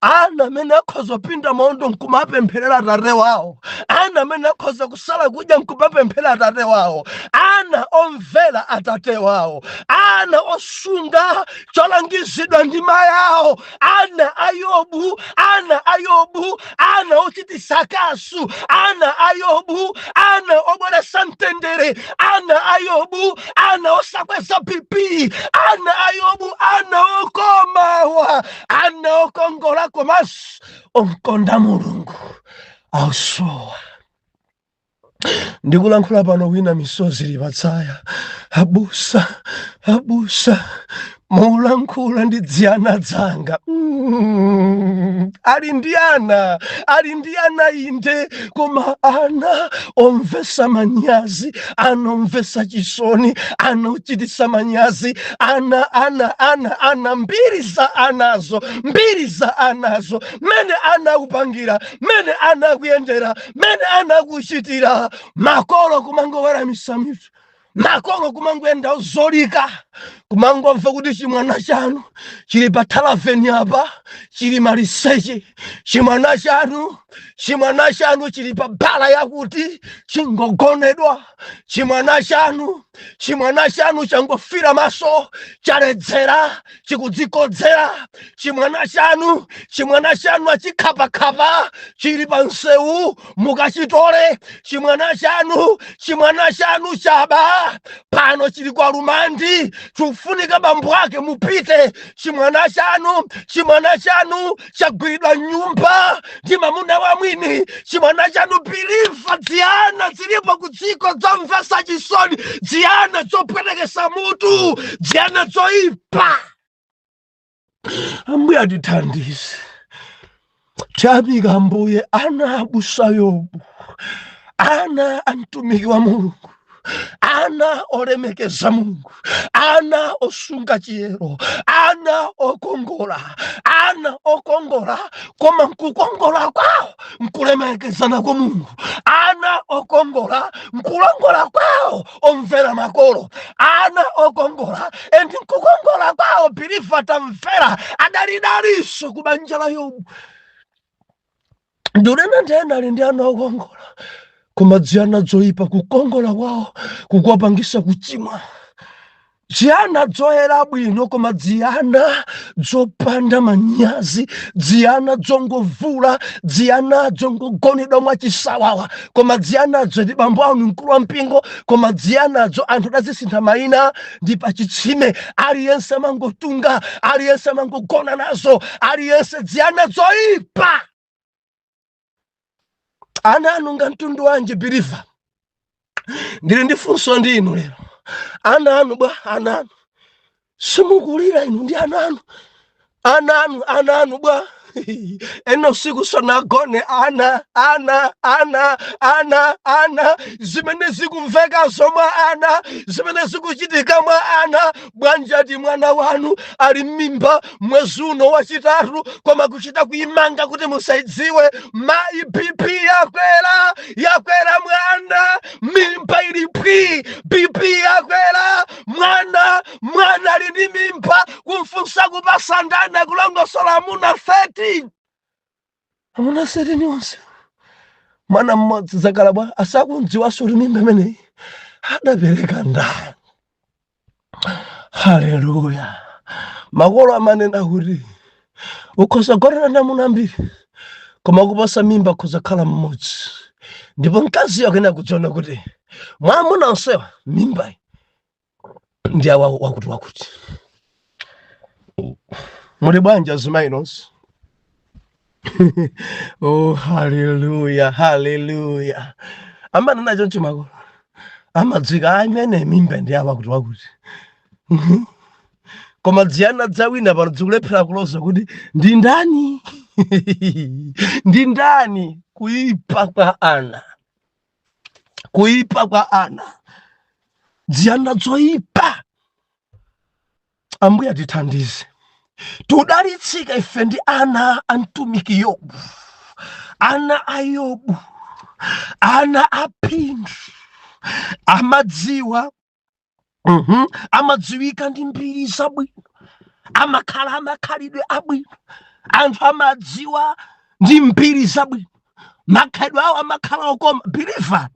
ana mene akhoza kupinda maondo nkumapempherera atate wawo, ana mene akhoza kusala kudya nkumapemphera atate wawo, ana omvera atate wawo, ana osunga cholangizidwa ndi mayi awo, ana Ayobu, ana ochitisa kasu, ana Ayobu, ana obweresa mtendere, ana Ayobu, ana osakweza pipi, ana Ayobu, ana okomawa, ana okongola komanso onkonda Mulungu ausowa. Ndikulankhula pano wina misozi lipatsaya, abusa Mulankula ndi dziana dzanga. Ali ndi ana inde, koma ana omvesa manyazi, ana omvesa chisoni, ana ochitisa manyazi, ana mbiri za anazo, mene ana kupangira, mene ana kuyendera, mene ana kuchitira, makolo kumangowera misamitu. Makolo kumangoenda uzolika, kumangomva kuti chimwana chanu chili pa talaveni apa, chili maliseche, chimwana chanu chili pa bala yakuti chingogonedwa, chimwana chanu changofira maso, chaledzera, chikudzikodzera, chimwana chanu achikhapakapa, chili pa nseu, mukachitole, chimwana chanu chaba, pano chili kwa Rumandi, chufunika bambo wake mupite. Chimwana chanu chagwidwa nyumba ndi mamuna wa mwini. Chimwana chanu biliva dziana zilipo kudziko zomvesa chisoni, dziana zopwetekesa mutu, dziana zoipa. Ambuye atithandize. Tiyamika Ambuye, ana abusa Yobu, ana amtumiki wa Mulungu, ana olemekeza Mungu, ana osunga chiyero, ana okongola, koma nkukongola kwao nkulemekezana kwa Mungu. Ana okongola, nkulongola kwao omvera makolo. Ana okongola, endi nkukongola kwao biliva tamvera adalidaliso kubanja la Yobu. Ndunena ndena ndi ana okongola, koma dziana zoipa kukongola kwao kukwapangisa kuchimwa. Dziana zoyera bwino, koma dziana zopanda manyazi, dziana zongovula, dziana zongogonedwa mwachisawawa, koma dziana dzo ndi bambo anu mkulu wa mpingo, koma dziana dzo anthu adazisintha mayina ndi pachitsime, aliyense mangotunga, aliyense mangogona nazo, aliyense dziana zoipa. Ana anu nga mtundu wanje biliva, ndili ndi funso ndi inu lero. Ana anu simukulira inu ndi ana anu bwa. Eno siku sonagone ana zimene zikumveka zomwa ana, zimene zikuchitika mwa ana. Bwanjati mwana wanu ali m'mimba mwezi uno wachitatu, koma kuchita kuimanga kuti musaidziwe. Mai BP yakwera mwana, mimba ili pwi, BP yakwera mwana ali ndi mimba, kumfunsa kupasa ndana kulongosola amuna 30. Amuna 30 ni onse. Mwana mmodzi zakalabwa asakundziwaso kuti mimba imeneyi adapereka ndani. Haleluya. Makolo amanena kuti ukhoza kugona ndi amuna ambiri, koma kupasa mimba khoza khala mmodzi. Ndipo mkazi akena kudziona kuti mwamuna onsewa mimba ndi wakuti. Muli bwanja azimayi nonse? Oh, hallelujah. Amana nacho nchimako. Amadzika amene mimba ndi wakuti. Koma dziana dzawina pano dzikulephera kuloza kuti ndi ndani? Ndi ndani? Kuipa kwa ana. Dziana zoipa. Ambuye atithandize. Tudalitsika ife ndi ana amtumiki Yobu, ana a Yobu, ana a Phindu, amadziwa, amadziwika ndi mbiri zabwino, amakhala amakhalidwe abwino. Anthu amadziwa ndi mbiri zabwino, makhalidwe awo amakhala okoma. Biliva,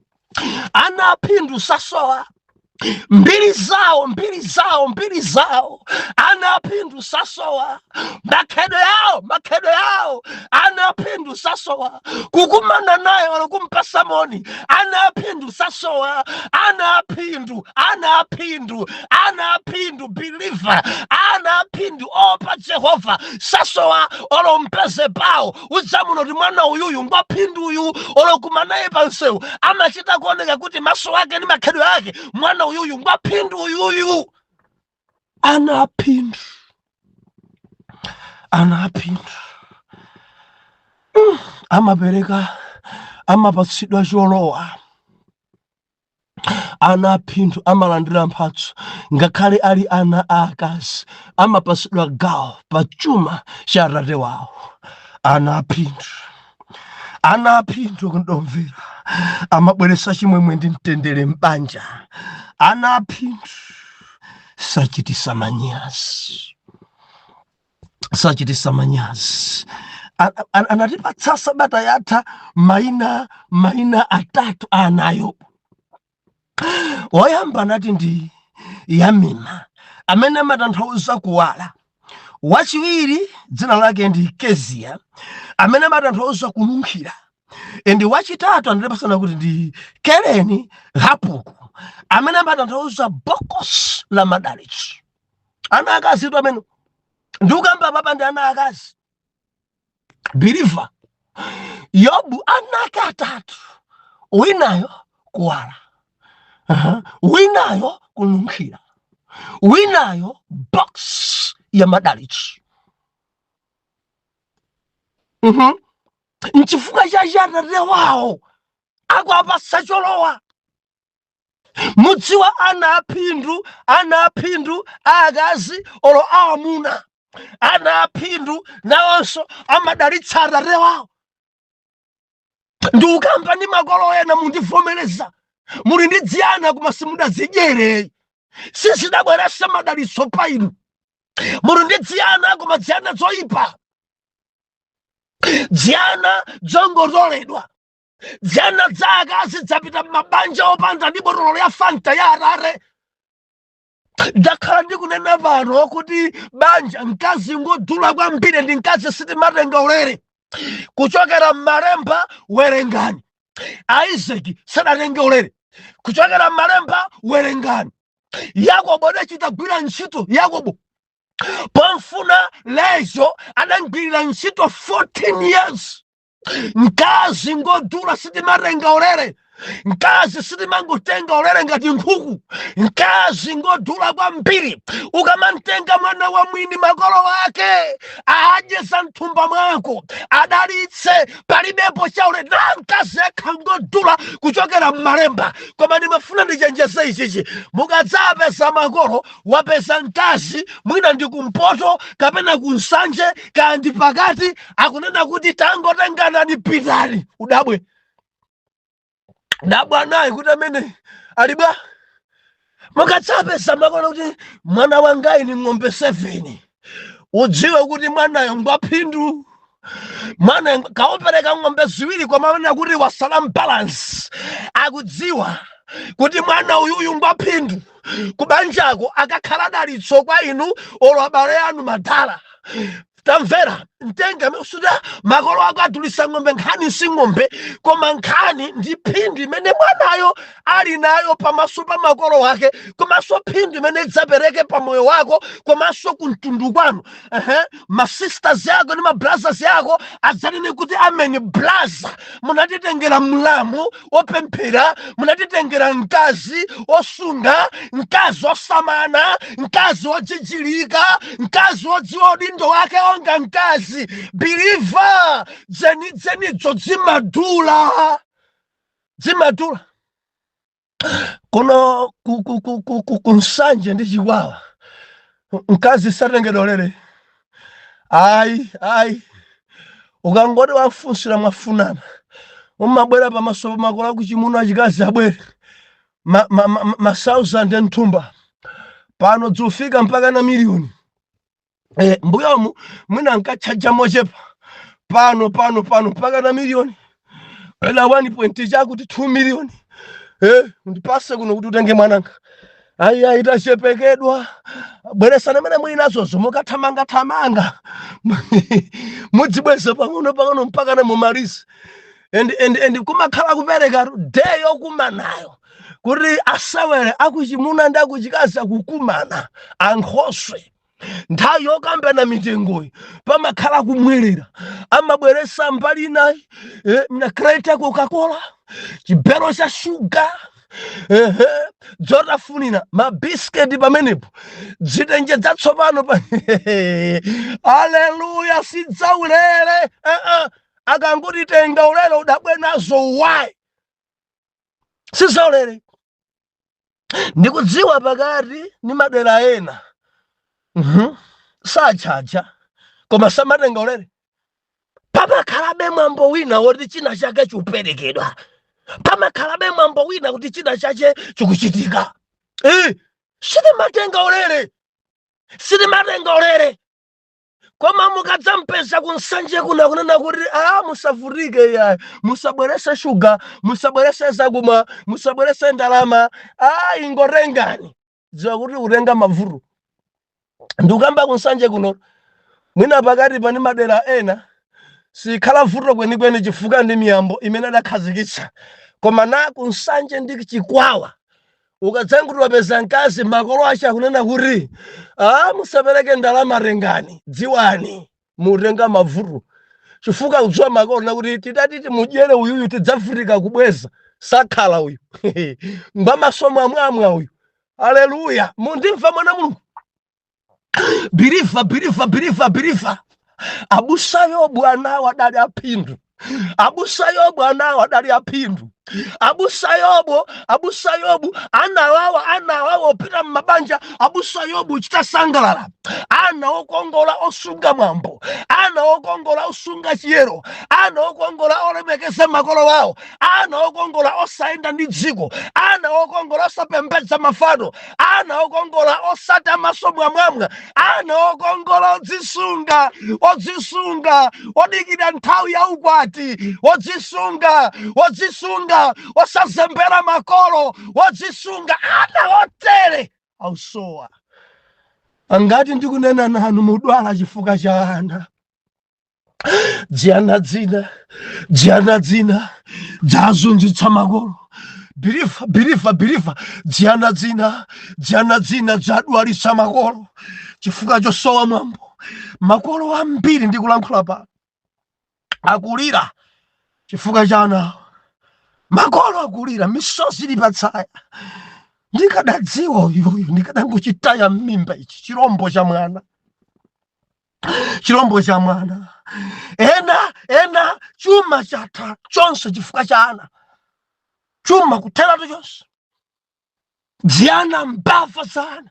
ana a Phindu sasowa mbiri zawo. Ana a Phindu sasowa makhalidwe yawo. Ana a Phindu sasowa kukumana naye wala kumpasa moni. Ana a Phindu sasowa. Ana a Phindu biliva. Ana a Phindu opa Jehova sasowa olo mpeze pawo. Udzamuno ti mwana uyuyu ngwa Phindu uyu olo kumanaye pansewu amachita kuoneka kuti maso ake ni makhalidwe ake mwana uyuyu ngwa Phindu uyuyu. ana phindu amapereka amapatsidwa cholowa, ana phindu amalandira mphatso ngakhale ali ana akazi amapatsidwa gawo pa chuma cha atate wawo. Ana phindu kundomvera amabweretsa chimwemwe ndi mtendere m'banja. Ana phindu sachititsa manyazi. Anatipatsa sabata yatha maina atatu anayo. Woyamba anati ndi Yamina amene amatanthauza kuwala. Wachiwiri dzina lake ndi Kezia amene amatanthauza kununkhira. Ndi wachitatu anatipasana kuti ndi Kereni Hapuku amene amatanthauza bokosi la madalitso. Ana akazi tu amene ndikukamba papa ndi ana akazi. Believer Yobu anake atatu, winayo kuwala, winayo kununkhira, winayo box ya madalitso. Nchifukwa cha atate wawo akuwapatsa cholowa. Mudziwa ana aphindu akazi olo amuna. Ana aphindu nawonso amadalitsa atate wawo. Ndikukamba ndi makolo ena mundivomereza. Muli ndi dziyana koma simudazidyere. Sizidabweretsa madalitso pa inu. Muli ndi dziyana koma dziyana zoyipa. Dziyana zongozoledwa. Dziyana za akazi zapita m'mabanja opanda ndi botolo ya Fanta ya Harare. Ndakhala ndikunena pano kuti banja mkazi ngodula kwambiri ndi mkazi sitimatenga ulere. Kuchokera m'malemba werengani. Isaac sadatenge ulere. Kuchokera m'malemba werengani. Yakobo adachitagwira ntchito. Yakobo pomfuna Lezo adagwirira ntchito 14 years. Mkazi ngodula sitimatenga ulere. Mkazi sitimangotenga ulere ngati nkhuku. Mkazi ngodula kwambiri. Ukamantenga mwana wa mwini makolo wake adye za mthumba mwako adalitse palibepo chaulere. Na mkazi yekha ngodula kuchokera m'malemba. Koma ndimafuna ndichenjeze ichichi. Mukadzapeza makolo wapeza mkazi mwina ndi kumpoto kapena kunsanje kandi pakati akunena kuti tangotengana ni pitani. Udabwe naye kuti amene alibwa. Mukadzapeza makolo kuti mwana wangayi ni ng'ombe 7. Udziwe kuti mwanayo ngwaphindu. Mwana kaopereka ng'ombe ziwiri kwa maana kuti wasala balance. Akudziwa kuti mwana uyuyu ngwaphindu. Kubanjako akakhala dalitso kwa inu olo abale anu madala. Tamvera ntenga mesuda makolo ako adulisa ng'ombe nkhani si ng'ombe koma nkhani ndi phindu imene mwanayo ali nayo pamaso pa makolo wake, komanso phindu imene idzapereke pa moyo wako komanso kumtundu kwanu. Ma sisters yako ndi ma brothers yako adzanene kuti amen blaza munatitengera mlamu opemphera, munatitengera mkazi osunga, mkazi osamana, mkazi ochichilika, mkazi odziwa udindo wake onga mkazi. Believer zenidzo zimadula. Kono kunsanje ndi chiwawa mkazi satengedwa ulere. Ayi ukangoti wafunsira mwafunana umabwera pamaso pa makolo ako chimuno achikazi abwere ma 1000 nthumba pano dzufika mpaka na miliyoni. Mbuyomu mwina nkachaja mochepa pano mpaka na miliyoni. Ela 1 chakuti 2 miliyoni. Ndipase kuno kuti utenge mwananga. Ayi itachepekedwa. Bweresana mene mwinazozo mukathamanga. Mudzibweza pang'ono mpaka na mumalisi. And kumakhala kupereka day yokumanayo. Kuti asawere akuchimuna ndi akuchikazi akukumana ankhoswe. Nthawi yokamba na mitengoyi pamakhala kumwerera. Amabweresa mbali inayi na kreta Coca-Cola, chibero cha sugar, Zotafunira mabisketi pamenepo dzitenje dzatsopano pa haleluya sidzaulere akangoti tenga ulere udabwe nazo why sizaulere. Ndikudziwa pakati ni madera ena sachacha koma samatenga ulere pamakhalabe mwambo wina woti china chake chikuperekedwa, pamakhalabe mwambo wina kuti china chake chikuchitika. Sitimatenga ulere koma mukadzampeza kunsanje kuna kunena kuti musavurike ya musabwerese shuga musabwerese zakumwa musabwerese ndalama ingorengani dziwa kuti urenga mavuru. Ndikamba kunsanje kuno mwina pakati pani madera ena sikhala vuto kwenikweni chifukwa ndi miyambo imene adakhazikitsa, koma na kunsanje ndi chikwawa ukadzanguti wapeza mkazi makolo acha akunena kuti musapereke ndalama rengani dziwani murenga mavuru chifukwa udziwa makolo na kuti tidati timudyere uyuyu tidzavutika kubweza sakhala uyu ngwamasomo amwamwa uyu. Haleluya, mundimva mwana Mulungu. Biriva abusa Yobu anawo adali aphindu, abusa Yobu anawo adali aphindu, abusa Yobu anawawo pita mabanja. Abusa Yobu chitasangalala ana okongola osunga mwambo, ana okongola osunga chiyero, ana okongola olemekeza makolo wawo, ana okongola osaenda ndi dziko, ana okongola osapembedza mafano, ana okongola osata masomo amwamwa, ana okongola odzisunga odikira nthawi ya ukwati, odzisunga osazembera makolo, odzisunga ana otere ausowa. Angati ndikunena nanu mudwala chifukwa cha ana. Dziana dzina dzazunzitsa makolo. Biriva dziana dzina dzadwalitsa makolo chifukwa chosowa mwambo. Makolo ambiri ndikulankhula pa akulira chifukwa cha ana. Makolo akulira misozi ili patsaya. Ndikadadziwa uyuyu ndikadangochitaya mimba ichi chirombo cha mwana. Ena chuma chatha chonse chifukwa cha ana, chuma kutheratu chonse. Dziana mbava sana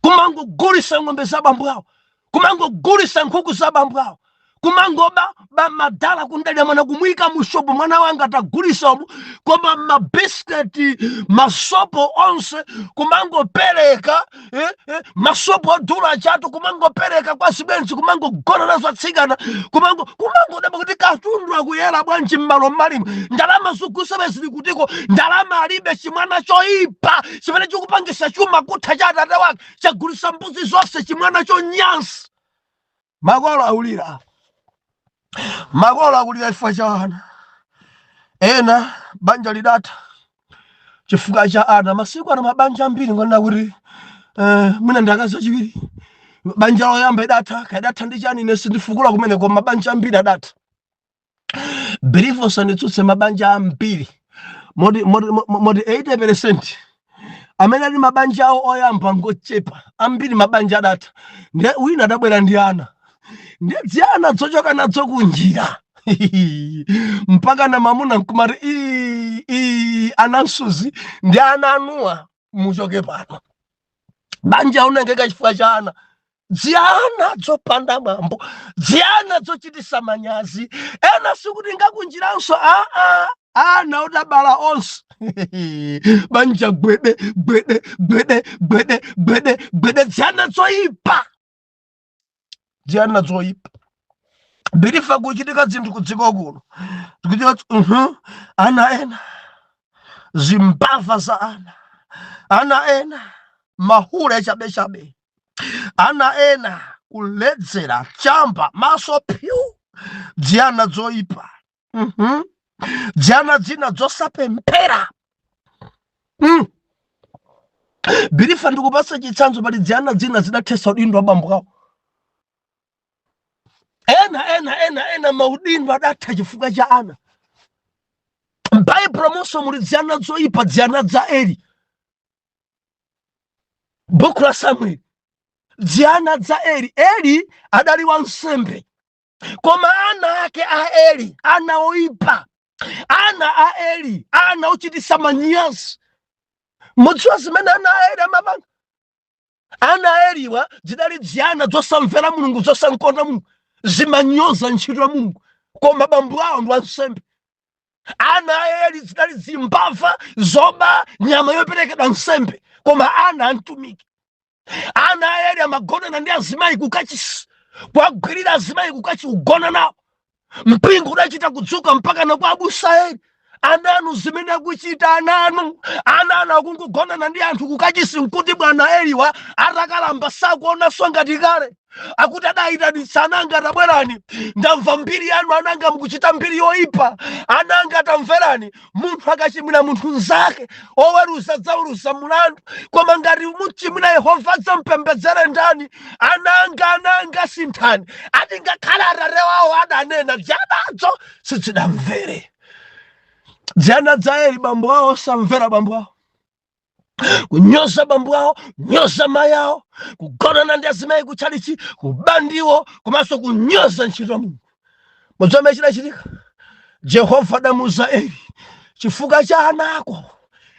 kumangogulisa ng'ombe za bambo awo, kumangogulisa nkhuku za bambo awo, kumangoba madala kundalya mwana kumwika mushopo mwana wanga atagulisa omu, koma mabisketi masopo onse kumangopereka masopo odula chatu kumangopereka kwa sibenzi, kumangogona nazo atsikana, kumangodaba kuti katundu akuyera bwanji m'malo m'malimo. Ndalama zikusewe zili kutiko, ndalama alibe chimwana choipa chimene chikupangisa chuma kutha cha atate wake, chagulisa mbuzi zonse chimwana chonyansi. Makolo aulira chifukwa cha ana. Ena banja lidata chifukwa cha ana. Masiku ana mabanja ambiri ngona kuti mwina ndakaza chiwiri banja loyamba idata kaidata ndi chani ine sindifukula kumene kwa mabanja ambiri adata. Believe sanitsutse mabanja ambiri modi 80% amene ali mabanja awo oyamba ngochepa ambiri mabanja adata. Ndi wina adabwera ndi ana, ndi dziana dzochoka nadzo kunjira mpaka na mamuna nkumati anansuzi ndi ana anuwa muchoke pano. Banja unengeka chifukwa cha ana. Dziana dzopanda mwambo, dziana dzochitisa manyazi. Ena sikuti ngakunjiranso ana udabala onse banja gwede dziana zoipa. Birifa kuchitika zinthu kudziko kuno tikuti ana ena zimbava za ana ena mahule chabe, ana ena kuledzera chamba maso pyu, dziana zoipa, dziana dzina dzosapemphera. Birifa ndikupasa chitsanzo pali dziana dzina zidathesa udindo wa bambo awo. Ena maudindo adatha chifukwa cha ana. m'Baibulo monso muli dzana zoyipa, dzana za Eli. Buku la Samueli, dzana za Eli. Eli adali wansembe, koma ana ake a Eli ana oyipa, ana a Eli ana ochitisa manyazi. Mudziwa zimene ana a Eli amapanga? Ana a Eliwa zidali dzana zosamvera Mulungu, zosankonda Mulungu, zimanyoza ntchito ya Mulungu, koma bambo awo ndi wansembe. Ana a Eli zidali zimbava zoba nyama yoperekedwa nsembe, koma ana antumiki. Ana a Eli amagonana ndi azimayi kukachisi, kwagwirira azimayi kukachi kugona nawo. Mpingo udachita kudzuka mpaka na kwa abusa Eli. Ananu zimene akuchita ananu akungogonana ndi anthu kukachisi, nkuti bwana Eliwa atakalamba sakuonanso ngati kale. Akuti adayitanitsa ananga, tabwerani, ndamva mbiri yanu ananga, mukuchita mbiri yoyipa. Ananga tamverani, munthu akachimwira munthu nzake, oweruza adzaweruza mulandu, koma ngati muchimwira Yehova adzampembedzere ndani? Ananga sinthani. Ati ngakhale atate wawo adanena, dzanadzo sizidamvere. Dzana za Eli bambo awo samvera bambo awo, kunyoza bambo awo, kunyoza mayi awo, kugonana ndi azimayi kutchalichi, kubandiwo, komanso kunyoza ntchito ya Mulungu. Mudziwa chidachitika? Yehova adamuwuza Eli, chifukwa cha ana ako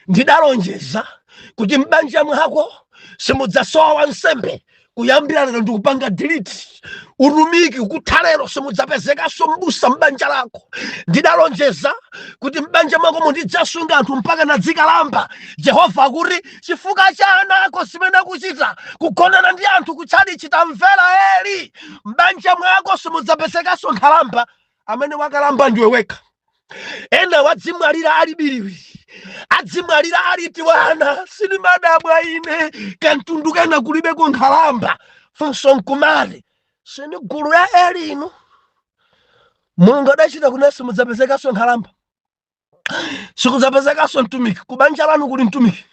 ndidalonjeza kuti m'banja mwako simudzasowa wansembe. Kuyambira lero ndikupanga delete utumiki ukuthalero, simudzapezekanso m'busa m'banja lako. Ndidalonjeza kuti m'banja mwako mundidzasunga anthu mpaka nadzikalamba. Yehova akuti chifukwa cha ana ako zimene akuchita, kugonana ndi anthu kutchalichi, tamvera Eli, m'banja mwako simudzapezekanso nkhalamba. Amene wakalamba ndiwe wekha. Ena wadzimwalira ali biliwiri, adzimwalira ali tiwana, sinimadabwa ine, kantundu kena kulibeko nkhalamba. Funso nkumati, sini gulu ya Eli inu? Mulungu adachita kuti simudzapezekanso nkhalamba, sikudzapezekanso mtumiki, kubanja lanu kuli mtumiki.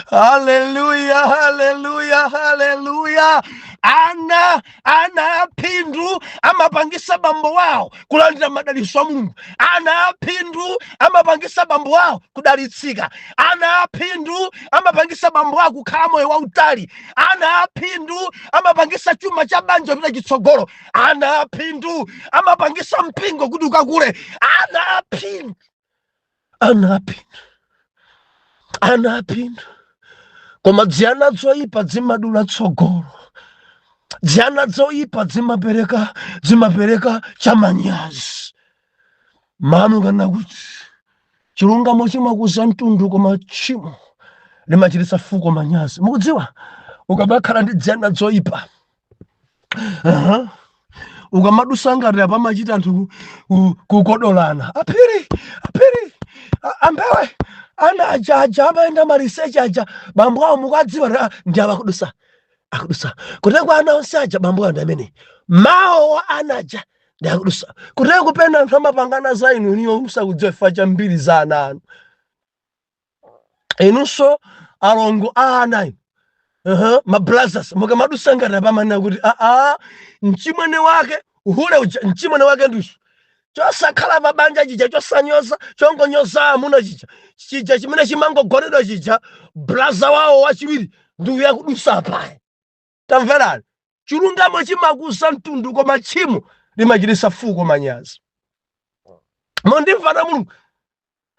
Haleluya, haleluya, haleluya. Ana aphindu amapangisa bambo wawo kulandira madalitso a Mulungu. Ana aphindu amapangisa bambo wawo kudalitsika. Ana aphindu amapangisa bambo wawo kukhala moyo wautali. Ana aphindu amapangisa chuma cha banja kupita chitsogolo. Ana aphindu amapangisa mpingo kuti ukakule. Ana aphindu koma dzana zoyipa zimadula tsogolo. Dzana zoyipa zimapereka chamanyazi. Mama kana kuti chilungamo chimakuza mtundu, koma tchimo limachititsa fuko manyazi. Mukudziwa, ukabakhala ndi dzana zoyipa, ukamadusa ngati apa machita anthu kukodolana. Aphiri ambewe ana aja amayenda maliseche aja, bambo awo mukadziwa ndi abakudusa kutekwa ana onse aja bambo awo ndi amene mawo wa ana aja ndi akudusa. Kutekwa kupenda anthu amapangana za inu niyo musakudziwa chifukwa cha mbiri za ana anu. Inunso alongo a ana inu, mabrothers, mukamadusa ngati apa manena kuti mchimwene wake uhule uja, mchimwene wake ndiso chosakhala mabanja chija, chosanyoza chongonyoza amuna chija chimene chimangogonedwa chija, brother wawo wachiwiri ndi uya kudusa paye. Tamverani, chilungamo chimakuza mtundu, koma tchimo limachititsa fuko manyazi. Mondimvana Mulungu,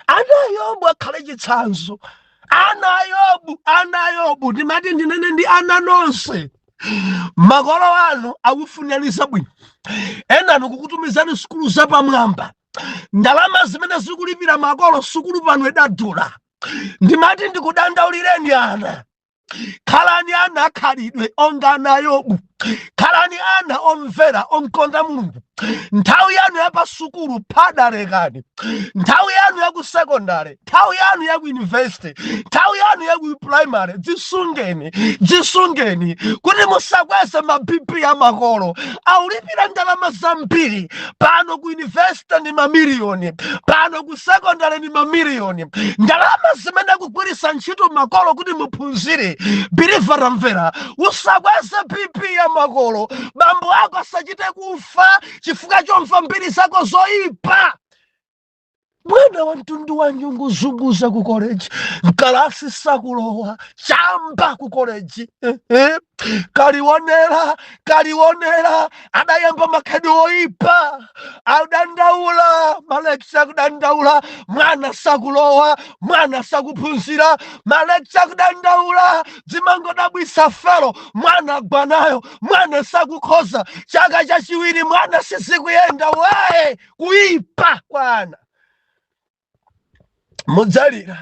ana Yobu akhale chitsanzo. Ana Yobu ndimati ndinene ndi ana nonse. Makolo anu akufunyanisa bwino. Ena ndikukutumizani sukulu zapamwamba. Ndalama zimene zikulipira makolo sukulu pano idadula. Ndimati ndikudandaulireni ana. Khalani ana akhalidwe onga ana Yobu. Khalani ana omvera, omkonda Mulungu. Nthawi yanu ya pasukulu padalekani. Nthawi yanu ya ku secondary, nthawi yanu ya ku university, nthawi yanu ya ku primary, dzisungeni kuti musakweze mabibi ya makolo. Aulipira ndalama zambiri. Pano ku university ndi mamiliyoni, pano ku secondary ndi mamiliyoni. Ndalama zimene kugwiritsa ntchito makolo kuti muphunzire. Believer tamvera, usakweze bibi ya makolo. Bambo ako asachite kufa chifukwa chomva mbiri zako zoyipa. Mwana wa mtundu wa nyungu zunguza ku college, kalasi sakulowa, chamba ku college. Kaliwonera, adayamba makedo oipa, adandaula, maleksa kudandaula, mwana sakulowa, mwana sakupunzira, maleksa kudandaula, zimango dabwisa felo, mwana gwanayo, mwana sakukhoza, chaka chachiwiri mwana sisikuyenda wae, kuipa kwana. Mudzalira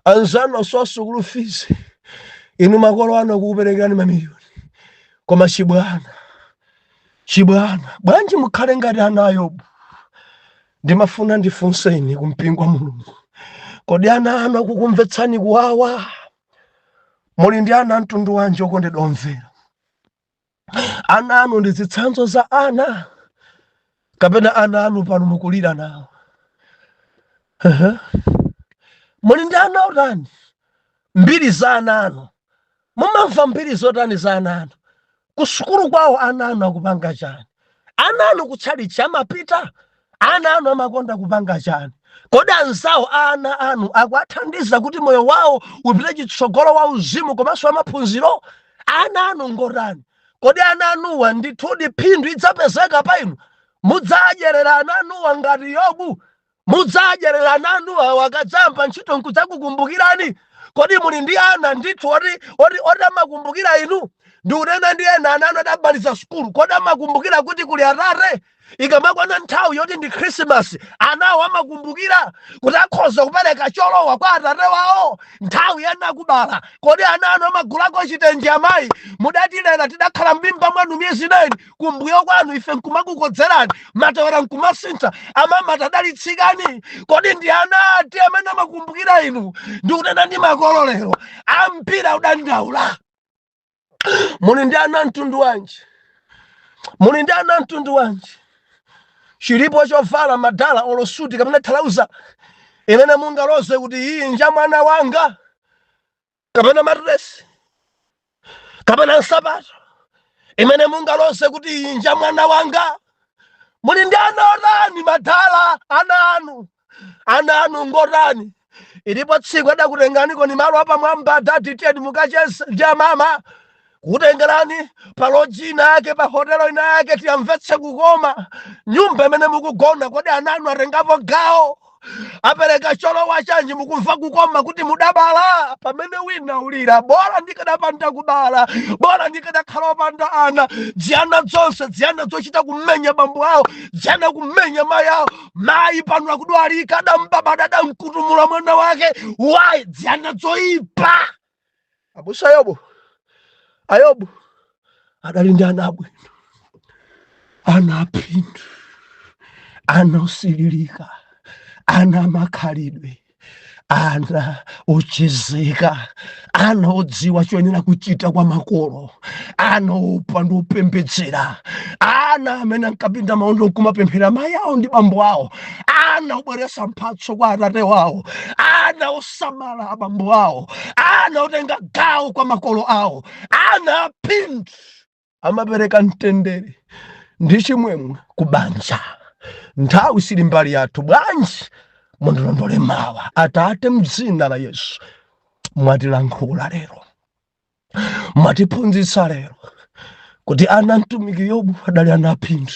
anzano swasukulu fizi inu makolo ano kukuperekerani mamiliyoni koma chibwana bwanji mukhale ngati ana a Yobu. Ndimafuna ndifunseni kumpingo wa Mulungu, kodi ana anu akukumvetsani kuwawa? Muli ndi ana mtundu wanji okondedwa omvera? Ana anu ndi zitsanzo za ana kapena ana anu pano mukulira nawo? Muli ndi ana otani? Mbiri za ana anu mumamva mbiri zotani za ana anu? Kusukulu kwawo ana anu akupanga chani? Ana anu kutchalichi amapita? Ana anu amakonda kupanga chani? Kodi anzawo ana anu akuathandiza kuti moyo wawo upite chitsogolo wa uzimu komanso amaphunziro? Ana anu ngotani? Kodi ana anuwa ndithudi phindu idzapezeka pa inu? Mudzadyerera ana anuwa ngati Yobu? Mudzadyerera ana anuwa wakadzamba ntchito nkudzakukumbukirani? Kodi muli ndi ana ndithu oti amakumbukira inu? Ndikunena ndi ena ana anu adabaliza sukulu, kodi amakumbukira kuti kuli Atate? Ikamakwana nthawi yoti ndi Christmas, anawo amakumbukira kuti akhoza kupereka cholowa kwa Atate wawo nthawi yena kubala. Kodi ana anu amagulako chitenje amayi? Mudati lera tidakhala m'mimba mwanu miyezi 9, kumbuyo kwanu ife nkumakukodzerani, matewera nkumasintha, amama tadalitsikani. Kodi ndi ana ati amene amakumbukira inu? Ndikunena ndi makolo lero ampira udandaula. Muli ndi ana mtundu wanji? Muli ndi ana mtundu wanji? Chilipo chovala madala olosuti kapena thalauza imene mungaloze kuti iyi nja mwana wanga, kapena matresi kapena nsapato imene mungaloze kuti iyi nja mwana wanga? Muli ndi ana otani madala? Ana anu ngotani? Ilipo tsiku adakutenganiko ni malo apamwamba adati tiyeni mukacheze ndi amama, kutengerani pa loji inake pa hotelo inake tiyamvetse kukoma nyumba imene mukugona. Kodi ana anu atengapo gawo? Apereka cholowa chanji mukumva kukoma kuti mudabala? Pamene wina ulira, bora ndikadapanda kubala, bora ndikadakhala opanda ana. Dziyana zonse, dziyana zochita kumenya bambo awo, dziyana kumenya mayi awo. Mayi pano akudwalika adambaba adamkutumula mwana wake, wayi dziyana zoyipa. Abusa Ayobu adali ndi ana abwino, ana aphindu, ana osililika, ana amakhalidwe, ana ochezeka, ana odziwa choyenera kuchita kwa makolo, ana opa ndi opembedzera, ana amene ankapinda maondo nkumapemphera mayi awo ndi bambo awo, ana obweresa mphatso kwa Atate wawo, ana osamala abambo awo, ana otenga gawo kwa makolo awo, ana aphindu amapereka mtendere ndi chimwemwe kubanja. Nthawi sili mbali yathu, bwanji mundilondole mawa. Atate, m'dzina la Yesu mwatilankhula lero, mwatiphunzitsa lero kuti ana mtumiki Yobu adali ana aphindu.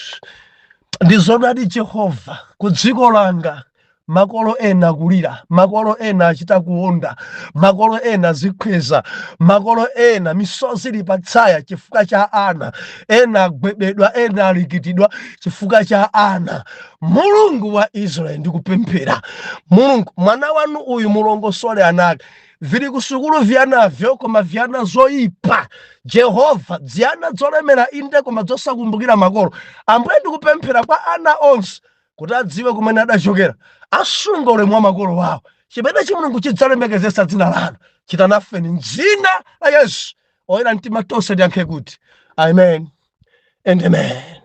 Ndizonadi Jehova ku dziko langa makolo ena akulira, makolo ena achita kuwonda, makolo ena zikhweza, makolo ena misozi ili patsaya chifukwa cha ana, ena agwebedwa, ena alikitidwa chifukwa cha ana. Mulungu wa Israeli ndikupemphera, Mulungu mwana wanu uyu mulongosole anake. Vili kusukulu vyanavyo koma vyana zoyipa. Jehova dziyana zolemera inde koma zosakumbukira makolo. Ambuye ndikupemphera kwa ana onse kuti adziwe kumene adachokera, asunga ulemu wa makolo wawo. Chimene Mulungu chidzalemekezesa dzina lanu. Chita nafe m'dzina la Yesu. Oyera mtima tonse tiyankhe kuti amen and amen.